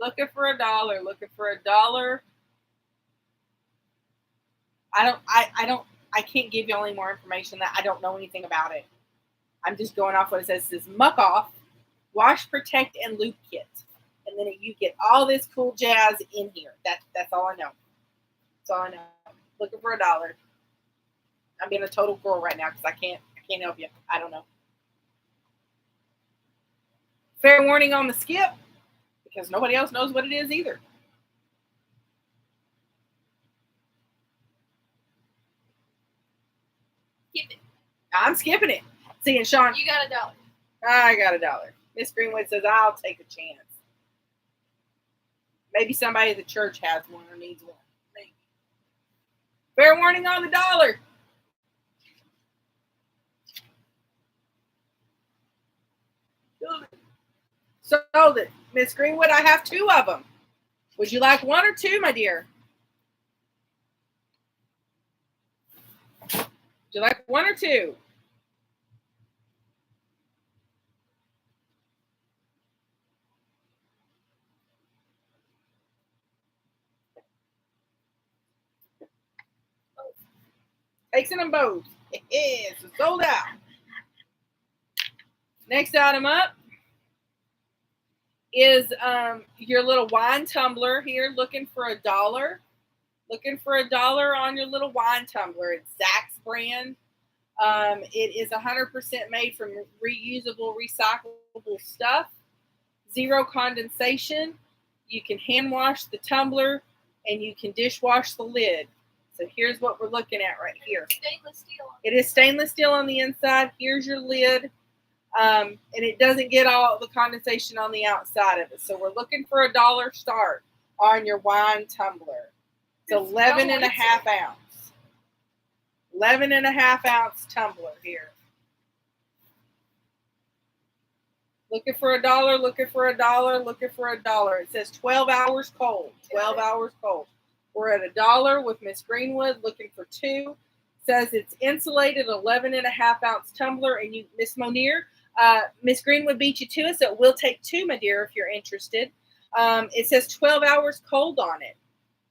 Looking for $1. Looking for $1. I can't give you any more information that I don't know anything about it. I'm just going off what it says. It says Muck Off, Wash, Protect, and Lube Kit. And then you get all this cool jazz in here. That's all I know. That's all I know. Looking for $1. I'm being a total girl right now because I can't help you. I don't know. Fair warning on the skip because nobody else knows what it is either. Skip it. I'm skipping it. See, and Sean, You got $1. I got $1. Miss Greenwood says, I'll take a chance. Maybe somebody at the church has one or needs one. Maybe. Fair warning on the $1. Sold it. Miss Greenwood, I have 2 of them. Would you like 1 or 2, my dear? Would you like 1 or 2? Takes them both. It's sold out. Next item up is your little wine tumbler here, looking for $1. Looking for $1 on your little wine tumbler. It's Zach's brand. It is 100% made from reusable, recyclable stuff. Zero condensation. You can hand wash the tumbler and you can dishwash the lid. So here's what we're looking at right here. Stainless steel. It is stainless steel on the inside. Here's your lid. And it doesn't get all the condensation on the outside of it. So we're looking for $1 start on your wine tumbler. It's 11.5 ounce. 11.5 ounce tumbler here. Looking for $1, looking for $1, looking for $1. It says 12 hours cold. 12 hours cold. We're at $1 with Miss Greenwood, looking for 2. Says it's insulated, 11.5 ounce tumbler. And you, Miss Monier, Miss Greenwood beat you to it, so we'll take 2, my dear, if you're interested. It says 12 hours cold on it.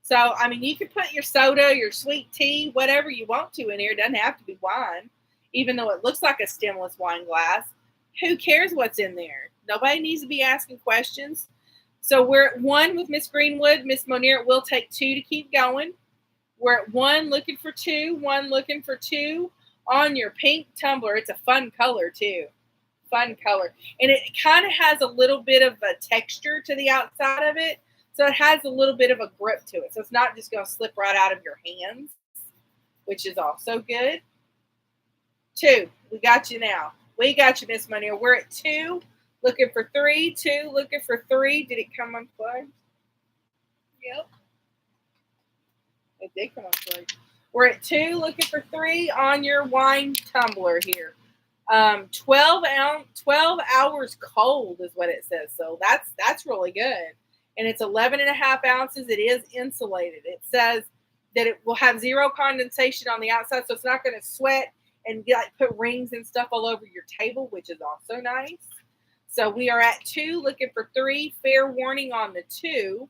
So, I mean, you can put your soda, your sweet tea, whatever you want to in here. It doesn't have to be wine, even though it looks like a stemless wine glass. Who cares what's in there? Nobody needs to be asking questions. So we're at 1 with Miss Greenwood. Miss Monier, we'll take 2 to keep going. We're at 1 looking for 2, 1 looking for 2 on your pink tumbler. It's a fun color, too. Fun color. And it kind of has a little bit of a texture to the outside of it. So it has a little bit of a grip to it. So it's not just going to slip right out of your hands, which is also good. 2. We got you now. We got you, Miss Monier. We're at 2, looking for 3. 2, looking for 3. Did it come unplugged? Yep. It did come unplugged. We're at 2, looking for 3 on your wine tumbler here. 12 hours cold is what it says. So that's really good. And it's 11.5 ounces. It is insulated. It says that it will have zero condensation on the outside, so it's not going to sweat and put rings and stuff all over your table, which is also nice. So we are at 2, looking for 3. Fair warning on the 2.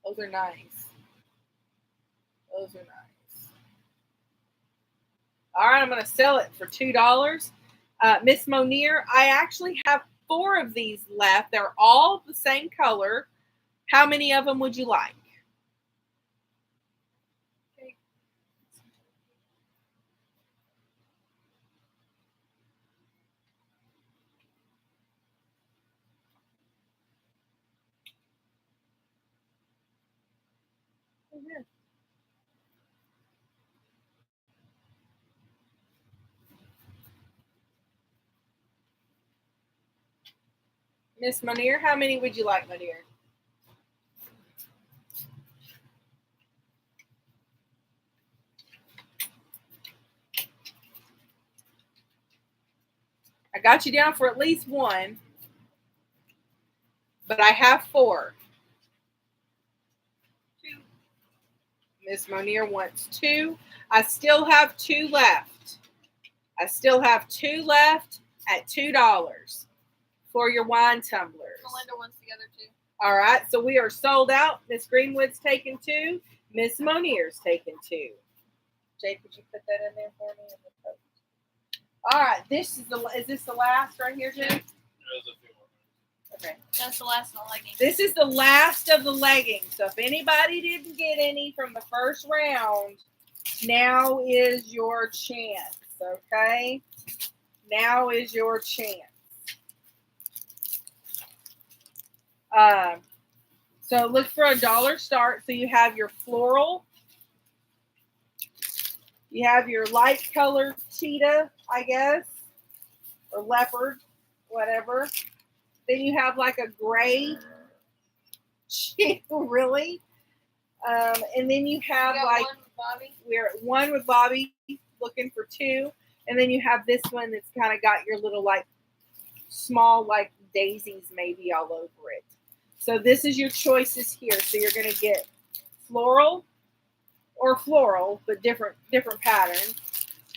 Those are nice. Those are nice. All right, I'm going to sell it for $2. Miss Monier, I actually have 4 of these left. They're all the same color. How many of them would you like? Okay. Miss Monier, how many would you like, my dear? I got you down for at least 1, but I have 4. 2. Miss Monier wants 2. I still have 2 left. I still have 2 left at $2 for your wine tumblers. Melinda wants the other 2. All right, so we are sold out. Miss Greenwood's taking 2. Miss Monier's taking 2. Jake, would you put that in there for me? All right, is this the last right here, Jake? There's a few more. Okay. That's the last one legging. This is the last of the leggings. So if anybody didn't get any from the first round, now is your chance, okay? Now is your chance. So look for $1 start. So you have your floral. You have your light colored cheetah, I guess, or leopard, whatever. Then you have like a gray cheetah, really. And then you have like, 1 with Bobby. we're at 1 with Bobby, looking for 2. And then you have this one that's kind of got your little like small like daisies maybe all over it. So this is your choices here. So you're going to get floral or floral, but different patterns,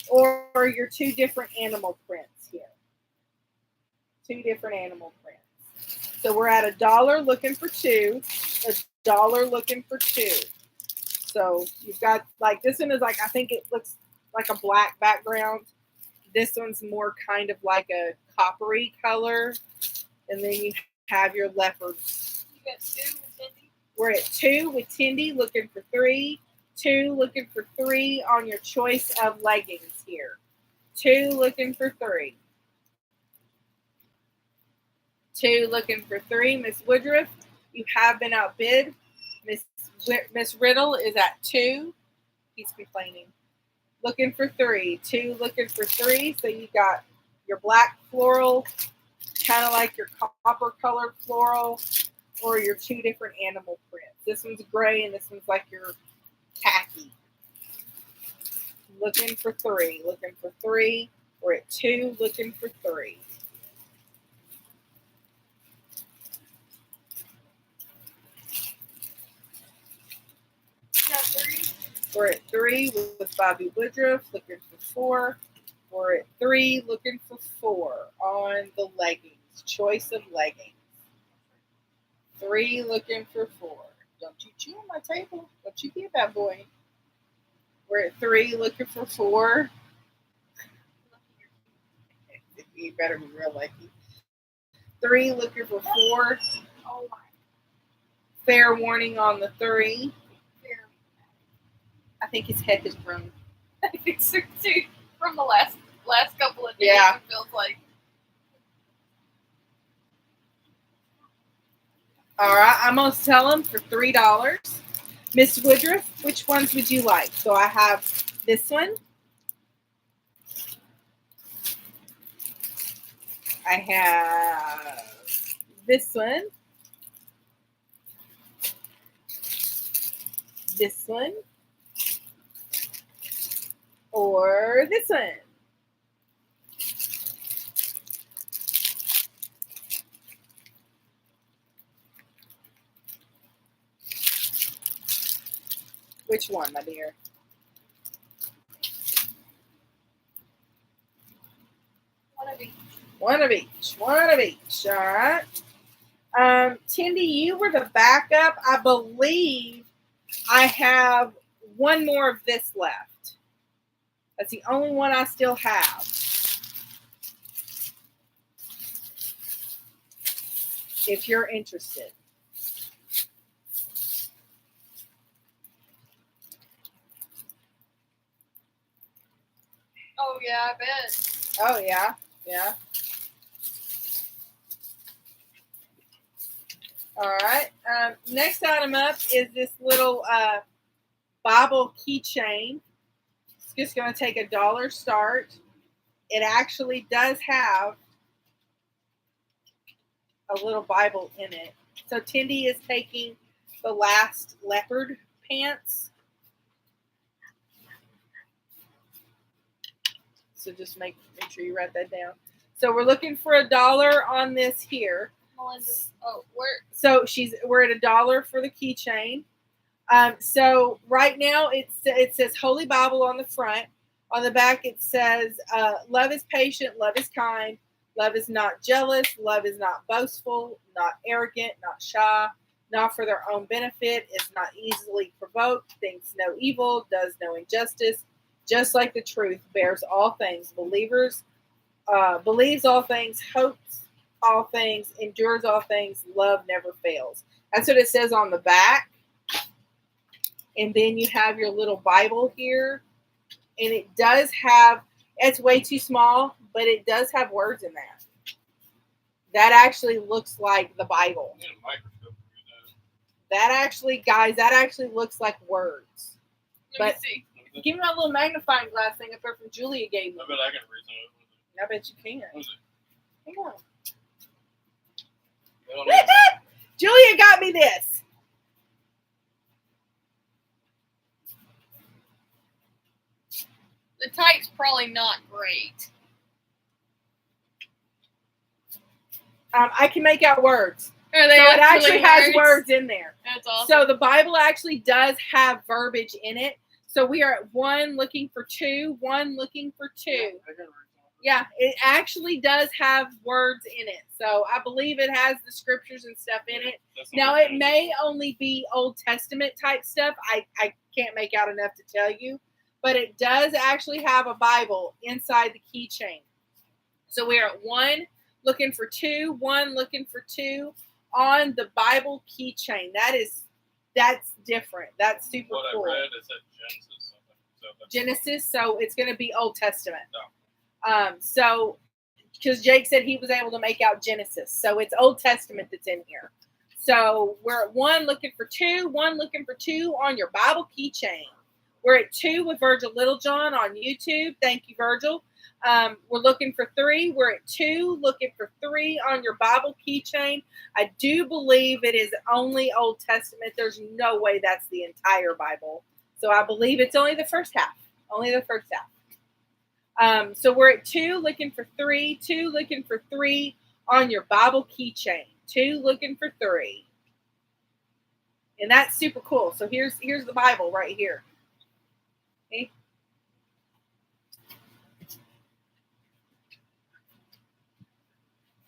or your 2 different animal prints here. 2 different animal prints. So we're at $1 looking for 2, $1 looking for 2. So you've got like this one is like I think it looks like a black background. This one's more kind of like a coppery color, and then you have your leopards. You got 2 with Cindy. We're at 2 with Tindy, looking for 3. 2 looking for 3 on your choice of leggings here. 2 looking for 3. 2 looking for 3. Miss Woodruff, you have been outbid. Miss Riddle is at 2. He's complaining. Looking for 3. 2 looking for 3. So you got your black floral, kind of like your copper colored floral, or your 2 different animal prints. This one's gray and this one's like your khaki. Looking for 3. Looking for 3. We're at 2 looking for 3. You got 3. We're at 3 with Bobby Woodruff, looking for 4. We're at 3 looking for 4 on the leggings. Choice of leggings. 3 looking for 4. Don't you chew on my table. Don't you be a bad boy. We're at 3 looking for 4. You better be real lucky. 3 looking for 4. Oh my. Fair warning on the 3. Very I think his head has grown. I think so too. From the last couple of days, Yeah. it feels like. All right, I'm going to sell them for $3. Miss Woodruff, which ones would you like? So I have this one. I have this one. This one. Or this one. Which one, my dear? One of each. One of each. One of each. All right. Tindy, you were the backup. I believe I have one more of this left. That's the only one I still have. If you're interested. Oh yeah, I bet. Oh, yeah. Yeah. All right. Next item up is this little Bible keychain. It's just going to take $1 start. It actually does have a little Bible in it. So Tindy is taking the last leopard pants. So just make sure you write that down. So we're looking for $1 on this here. Melinda. Oh, where? So we're at $1 for the keychain. So right now it says Holy Bible on the front. On the back it says love is patient, love is kind, love is not jealous, love is not boastful, not arrogant, not shy, not for their own benefit, is not easily provoked, thinks no evil, does no injustice, just like the truth, bears all things, believes all things, hopes all things, endures all things, love never fails. That's what it says on the back. And then you have your little Bible here. And it does have, it's way too small, but it does have words in that. That actually looks like the Bible. I need a microscope for you, That actually looks like words. Let But- me see. though. Give me that little magnifying glass thing up there from Julia gave me. I bet I can reason it with it. I bet you can. What is it? Hang on. They don't even- Julia got me this. The type's probably not great. I can make out words. Are they So it actually has words? words in there. That's awesome. So the Bible actually does have verbiage in it. So we are at 1 looking for 2, 1 looking for 2. I can reason it. Yeah, it actually does have words in it. So I believe it has the scriptures and stuff in it. That's Now, what it may only be Old Testament type stuff. I can't make out enough to tell you. But it does actually have a Bible inside the keychain. So we're at 1 looking for 2, 1 looking for 2 on the Bible keychain. That's different. That's super what cool. I read is that Genesis something. So that's Genesis, so it's going to be Old Testament. So because Jake said he was able to make out Genesis, so it's Old Testament that's in here. So we're at 1 looking for 2, 1 looking for 2 on your Bible keychain. We're at 2 with Virgil Littlejohn on YouTube. Thank you, Virgil. We're looking for 3. We're at 2 looking for 3 on your Bible keychain. I do believe it is only Old Testament. There's no way that's the entire Bible. So I believe it's only the first half. Only the first half. So we're at 2 looking for 3, 2 looking for 3 on your Bible keychain. 2 looking for 3. And that's super cool. So here's the Bible right here. Okay.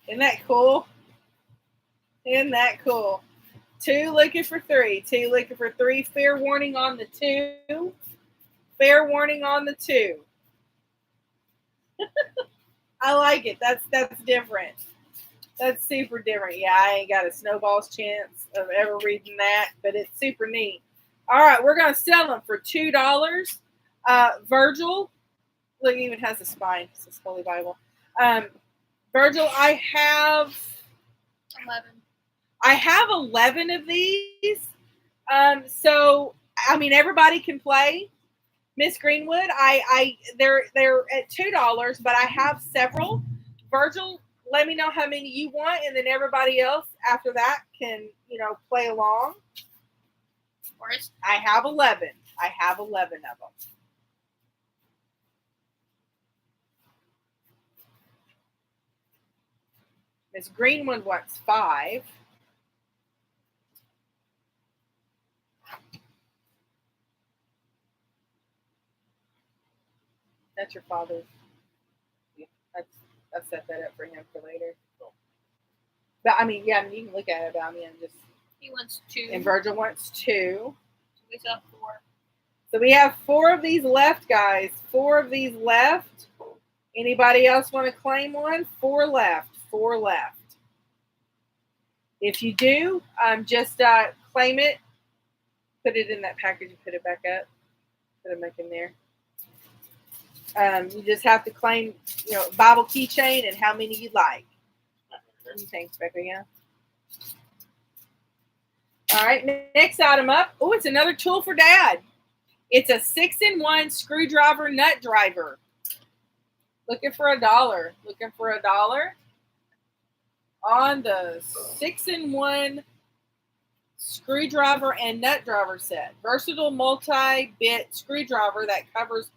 Isn't that cool? Isn't that cool? 2 looking for 3, 2 looking for 3. Fair warning on the 2. Fair warning on the 2. I like it. That's different. That's super different. Yeah, I ain't got a snowball's chance of ever reading that, but it's super neat. All right, we're gonna sell them for $2. Virgil, look, it even has a spine. It's this Holy Bible. Virgil, I have 11 of these. So I mean, everybody can play. Miss Greenwood, they're at $2, but I have several. Virgil, let me know how many you want, and then everybody else after that can, play along. I have 11. I have 11 of them. Miss Greenwood wants 5. That's your father's. Yeah, I set that up for him for later. But I mean, yeah, you can look at it. But I mean, He wants 2. And Virgil wants 2. We still have 4. So we have 4 of these left, guys. 4 of these left. Anybody else want to claim one? 4 left. 4 left. If you do, just claim it. Put it in that package and put it back up. Put it back in there. You just have to claim, Bible keychain and how many you'd like. Thanks, Becca. Yeah. All right. Next item up. Oh, it's another tool for Dad. It's a 6-in-1 screwdriver nut driver. Looking for $1. Looking for $1 on the 6-in-1 screwdriver and nut driver set. Versatile multi-bit screwdriver that covers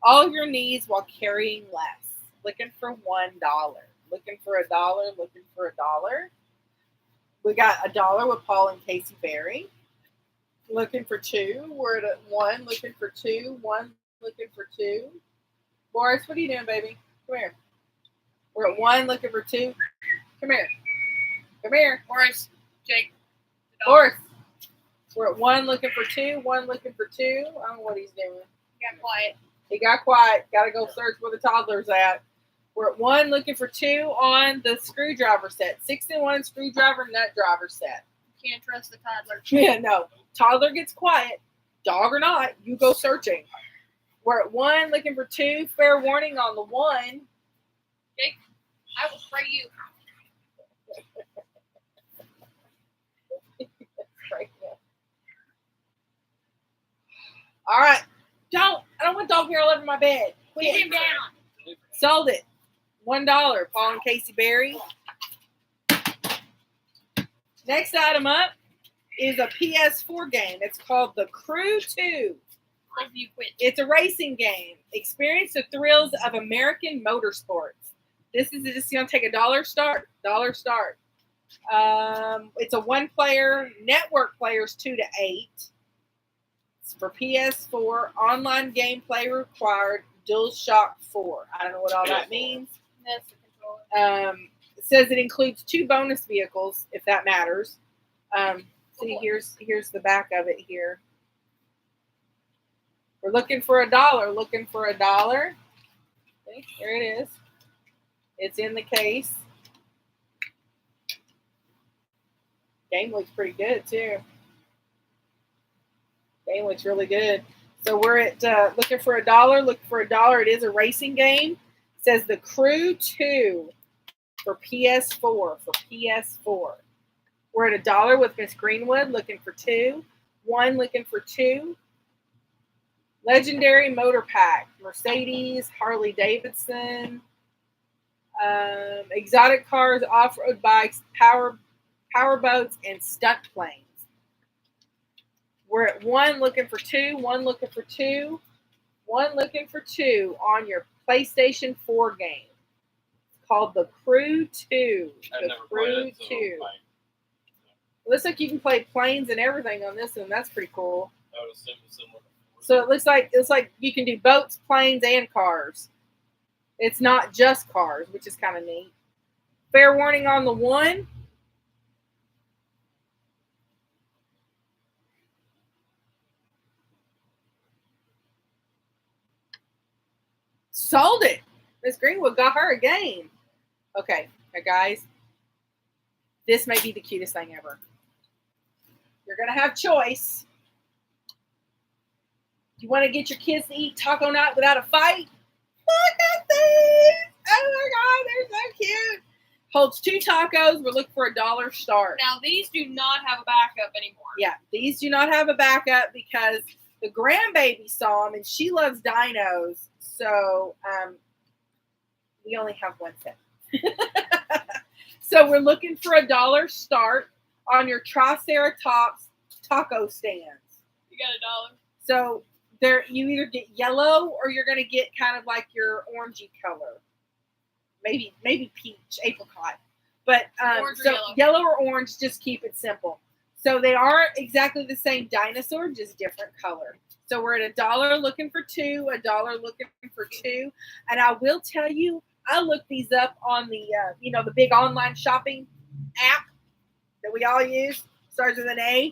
all your needs while carrying less. Looking for $1. Looking for $1. Looking for $1. We got $1 with Paul and Casey Berry. Looking for 2. We're at 1. Looking for 2. 1. Looking for 2. Boris, what are you doing, baby? Come here. We're at 1. Looking for 2. Come here. Come here. Boris, Jake. Boris. We're at 1. Looking for 2. 1. Looking for 2. I don't know what he's doing. He got quiet. He got quiet. Got to go search where the toddler's at. We're at 1. Looking for 2 on the screwdriver set. 6-in-1 screwdriver nut driver set. Can't trust the toddler. Yeah, no. Toddler gets quiet. Dog or not, you go searching. We're at 1. Looking for 2. Fair warning on the 1. Jake, I will spray you. All right. I don't want dog hair all over my bed. Get him down. Sold it. $1. Paul and Casey Berry. Next item up is a PS4 game. It's called The Crew 2. You quit. It's a racing game. Experience the thrills of American motorsports. This is just going to take $1 start. $1 start. It's a 1-player. Network players 2 to 8. It's for PS4. Online gameplay required. DualShock 4. I don't know what all that PS4. means. That's the controller. It says it includes 2 bonus vehicles, if that matters. See, boy. here's the back of it here. We're looking for $1. Looking for $1. See, there it is. It's in the case. Game looks pretty good too. Game looks really good. So we're at looking for $1. Looking for $1. It is a racing game. It says The Crew 2 for PS4. For PS4. We're at $1 with Miss Greenwood. Looking for 2. 1 looking for 2. Legendary Motor Pack. Mercedes, Harley Davidson, exotic cars, off-road bikes, power boats, and stunt planes. We're at 1 looking for 2, 1 looking for 2, 1 looking for 2 on your PlayStation 4 game. It's called The Crew 2. I've The never Crew played it, so 2. I Looks like you can play planes and everything on this one. That's pretty cool. would assume it's similar. So it looks like you can do boats, planes, and cars. It's not just cars, which is kind of neat. Fair warning on the 1. Sold it. Miss Greenwood got her a game. Okay, now guys, this may be the cutest thing ever. You're going to have choice. You want to get your kids to eat taco night without a fight? Look at these. Oh my God, they're so cute. Holds 2 tacos. We're looking for $1 start. Now these do not have a backup anymore. Yeah, these do not have a backup because the grandbaby saw them and she loves dinos. So we only have 1 set. So we're looking for $1 start on your Triceratops taco stands. You got $1. So there, you either get yellow or you're going to get kind of like your orangey color, maybe peach, apricot. But Orange or so yellow. yellow or orange, just keep it simple. So they are exactly the same dinosaur, just different color. So we're at $1 looking for 2, $1 looking for 2, and I will tell you, I looked these up on the the big online shopping app that we all use, starts with an A.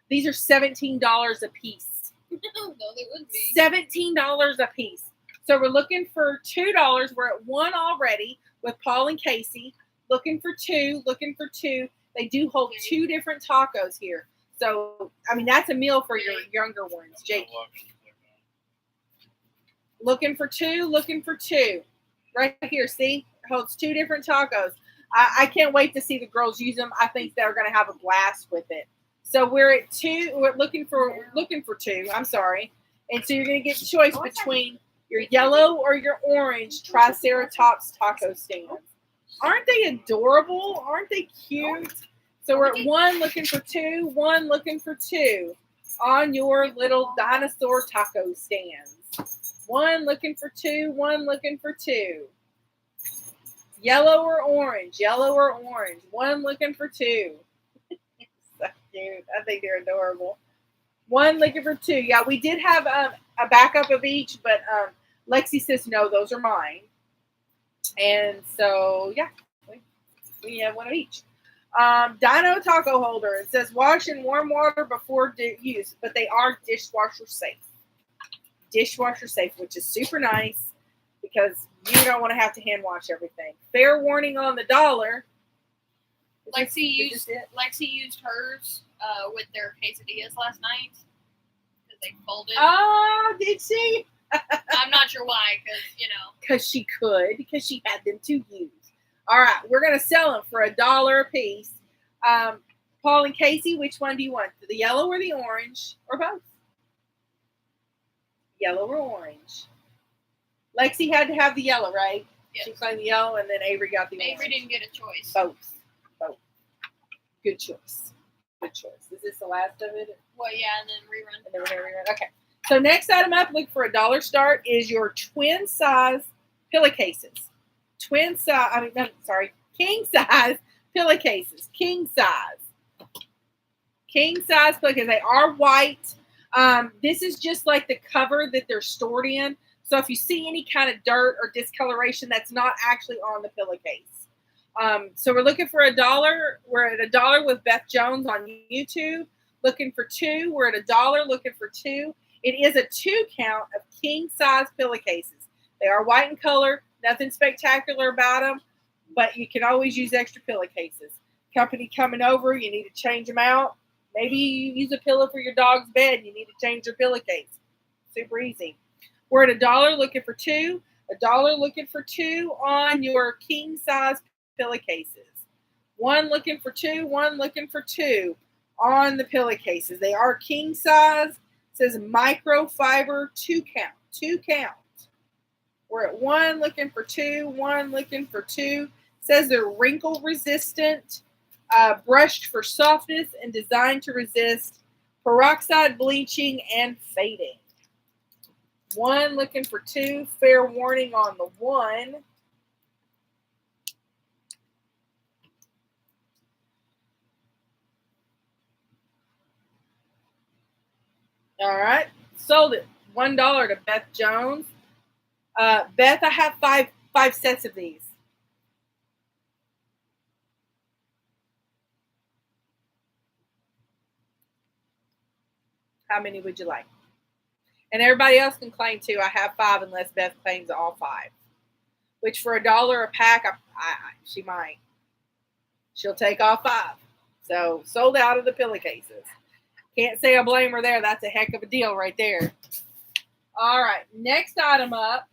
These are $17 a piece. No, they would be. $17 a piece. So we're looking for $2. We're at 1 already with Paul and Casey. Looking for 2. Looking for 2. They do hold 2 different tacos here. So, I mean, that's a meal for your younger ones. Jake. Looking for 2. Looking for 2. Right here, see? Holds 2 different tacos. I can't wait to see the girls use them. I think they're going to have a blast with it. So we're at 2. We're looking for 2. I'm sorry. And so you're going to get the choice between your yellow or your orange Triceratops taco stands. Aren't they adorable? Aren't they cute? So we're at 1 looking for 2, 1 looking for 2 on your little dinosaur taco stands. 1 looking for 2, 1 looking for 2. Yellow or orange, yellow or orange. 1 looking for 2. So cute. I think they're adorable. 1 looking for 2. Yeah, we did have a backup of each, but Lexi says, no, those are mine. And so, yeah, we have 1 of each. Dino taco holder. It says wash in warm water before use, but they are dishwasher safe. Dishwasher safe, which is super nice because you don't want to have to hand wash everything. Fair warning on the $1. Lexi used hers with their quesadillas last night because they folded. Oh, did she? I'm not sure why, because Because she had them to use. All right, we're going to sell them for $1 a piece. Paul and Casey, which one do you want? The yellow or the orange, or both? Yellow or orange? Lexi had to have the yellow, right? Yes. She claimed the yellow, and then Avery got the orange. Avery didn't get a choice. Both. Good choice. Good choice. Is this the last of it? Well, yeah, and then rerun. And then we're going to rerun. Okay. So next item up, look for $1 start, is your twin size pillowcases. King size pillowcases. King size pillowcases. They are white. This is just like the cover that they're stored in. So if you see any kind of dirt or discoloration, that's not actually on the pillowcase. So we're looking for $1. We're at $1 with Beth Jones on YouTube. Looking for 2. We're at $1 looking for 2. It is a 2 count of king size pillowcases. They are white in color. Nothing spectacular about them, but you can always use extra pillowcases. Company coming over, you need to change them out. Maybe you use a pillow for your dog's bed and you need to change your pillowcase. Super easy. We're at $1 looking for 2. $1 looking for 2 on your king size pillowcases. 1 looking for 2. 1 looking for 2 on the pillowcases. They are king size. It says microfiber 2 count. 2 count. We're at 1 looking for 2. 1 looking for 2. It says they're wrinkle resistant, brushed for softness, and designed to resist peroxide bleaching and fading. 1 looking for 2. Fair warning on the 1. All right, sold it. $1 to Beth Jones. Beth, I have five sets of these. How many would you like? And everybody else can claim too. I have 5 unless Beth claims all 5. Which for $1 a pack, she might. She'll take all 5. So sold out of the pillowcases. Can't say I blame her there. That's a heck of a deal right there. All right. Next item up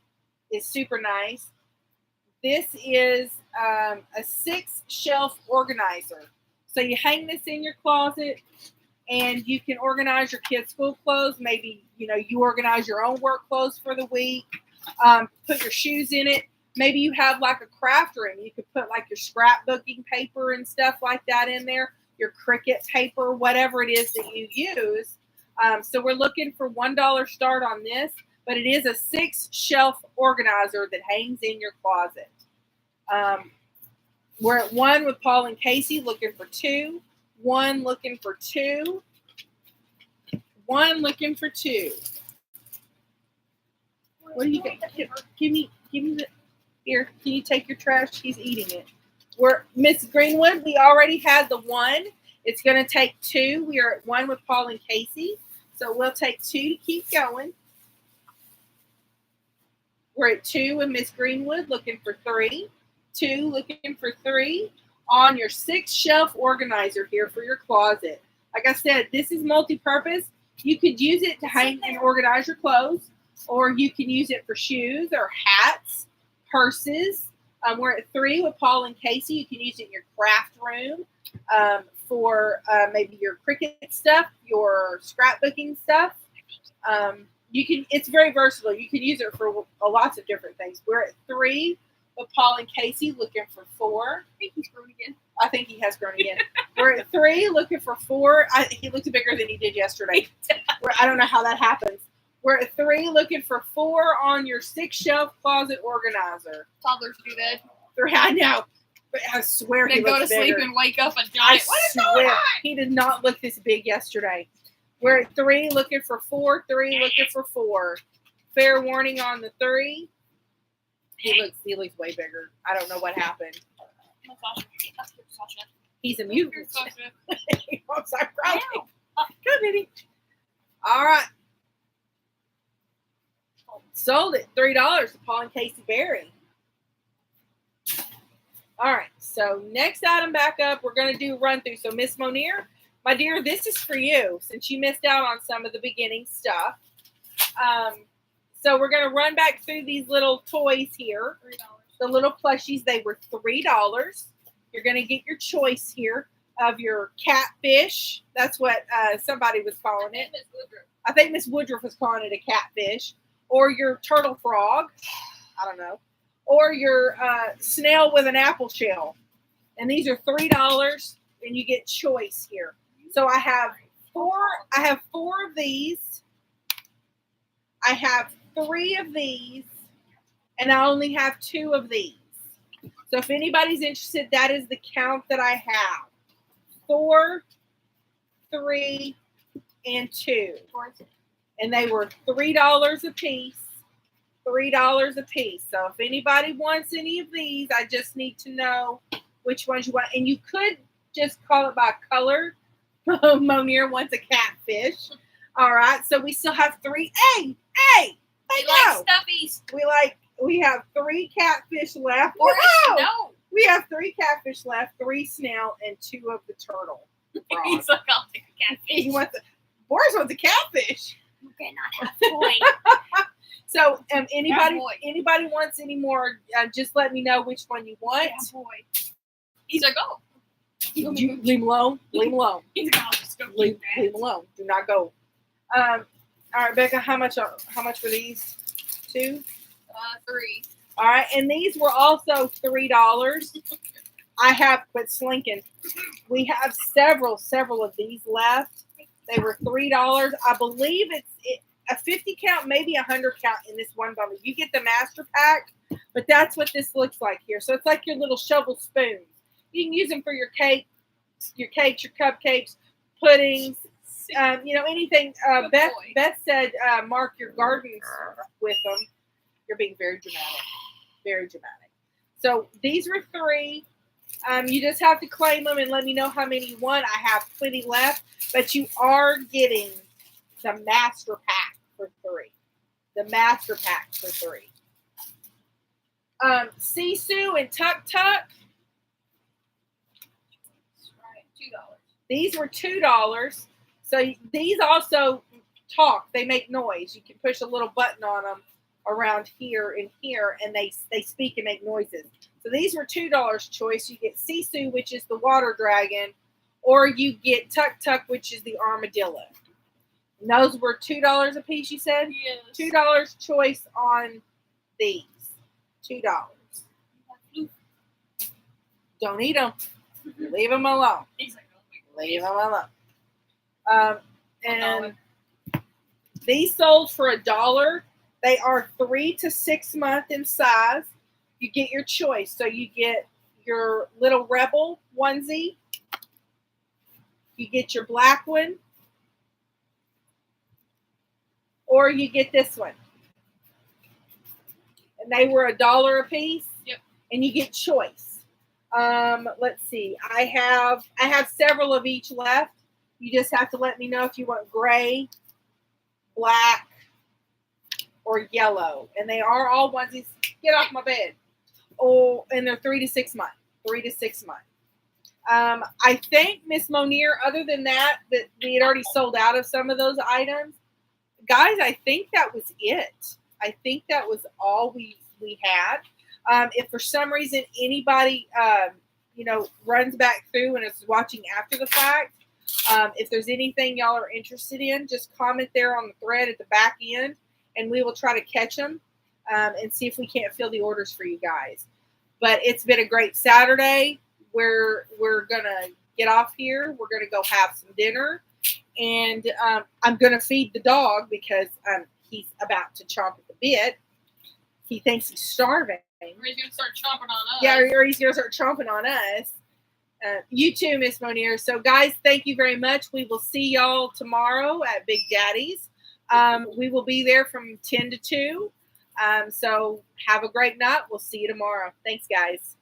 is super nice. This is a 6-shelf organizer. So you hang this in your closet and you can organize your kids' school clothes. Maybe, you organize your own work clothes for the week. Put your shoes in it. Maybe you have like a craft room. You could put like your scrapbooking paper and stuff like that in there. Your Cricut paper, whatever it is that you use. So we're looking for $1 start on this, but it is a 6-shelf organizer that hangs in your closet. We're at 1 with Paul and Casey, looking for 2. 1 looking for 2. 1 looking for 2. What do you got? Give me the here. Can you take your trash? He's eating it. We're Miss Greenwood. We already had the 1. It's going to take 2. We are at 1 with Paul and Casey, so we'll take 2 to keep going. We're at 2 with Miss Greenwood, looking for 3. 2 looking for 3 on your 6-shelf organizer here for your closet. Like I said, this is multi-purpose. You could use it to hang and organize your clothes, or you can use it for shoes or hats, purses. We're at 3 with Paul and Casey. You can use it in your craft room for maybe your Cricut stuff, your scrapbooking stuff. It's very versatile. You can use it for lots of different things. We're at 3 with Paul and Casey, looking for 4. I think he's grown again. I think he has grown again. We're at 3 looking for 4. He looks bigger than he did yesterday. I don't know how that happens. We're at 3 looking for 4 on your 6-shelf closet organizer. Toddlers do that. 3, I know. But I swear They he go to looks sleep bigger. and wake up a I giant. What is going swear on? he did not look this big yesterday. We're at 3 looking for 4. 3 looking for 4. Fair warning on the 3. He looks way bigger. I don't know what happened. He's a mutant. I'm sorry, crying. Come, baby. All right. Sold it. $3 to Paul and Casey Berry. All right. So next item back up, we're going to do run through. So Miss Monier, my dear, this is for you since you missed out on some of the beginning stuff. So we're going to run back through these little toys here. $3. The little plushies, they were $3. You're going to get your choice here of your catfish. That's what somebody was calling it. I think Miss Woodruff was calling it a catfish. Or your turtle frog. I don't know. Or your snail with an apple shell. And these are $3, and you get choice here. So I have 4 of these. I have 3 of these, and I only have 2 of these. So if anybody's interested, that is the count that I have. 4, 3, and 2. And they were $3 a piece. $3 a piece. So if anybody wants any of these, I just need to know which ones you want. And you could just call it by color. Monier wants a catfish. All right. So we still have 3. Hey, We like stuffies. We have 3 catfish left. Or Whoa! no. We have 3 catfish left, 3 snail, and 2 of the turtle. He's like, I'll take a catfish. Boris wants a catfish. You cannot have toy. So, anybody boy. wants any more? Just let me know which one you want. Yeah, boy. He's like, oh. You leave him alone. Leave him alone. He's like, I'll just go Leave keep him alone. Do not go. All right, Becca. How much were these? 2. 3. All right, and these were also $3. I have quit slinking. We have several of these left. They were $3. I believe it's a 50 count, maybe 100 count in this one bundle. You get the master pack, but that's what this looks like here. So it's like your little shovel spoons. You can use them for your cakes, your cupcakes, puddings, anything. Beth said mark your gardens with them. You're being very dramatic. Very dramatic. So these were 3. You just have to claim them and let me know how many you want. I have plenty left, but you are getting the master pack for 3. The master pack for 3. Sisu and Tuk Tuk. Right, $2. These were $2. So these also talk. They make noise. You can push a little button on them around here and here, and they speak and make noises. So these were $2 choice. You get Sisu, which is the water dragon, or you get Tuk Tuk, which is the armadillo. And those were $2 a piece, you said? Yes. $2 choice on these. $2. Don't eat them. Leave them alone. He's like, Leave them alone. And these sold for $1. They are 3 to 6 month in size. You get your choice. So you get your little Rebel onesie. You get your black one. Or you get this one. And they were $1 a piece. Yep. And you get choice. Let's see. I have several of each left. You just have to let me know if you want gray, black, or yellow. And they are all onesies. Get off my bed. Oh, and they're 3 to 6 months. 3 to 6 months. I think, Miss Monier, other than that we had already sold out of some of those items. Guys, I think that was it. I think that was all we had. If for some reason anybody, runs back through and is watching after the fact, if there's anything y'all are interested in, just comment there on the thread at the back end, and we will try to catch them and see if we can't fill the orders for you guys. But it's been a great Saturday. We're going to get off here. We're going to go have some dinner. And I'm going to feed the dog because he's about to chomp at the bit. He thinks he's starving. Or he's going to start chomping on us. Yeah, or he's going to start chomping on us. You too, Miss Monier. So, guys, thank you very much. We will see y'all tomorrow at Big Daddy's. We will be there from 10 to 2. So have a great night. We'll see you tomorrow. Thanks, guys.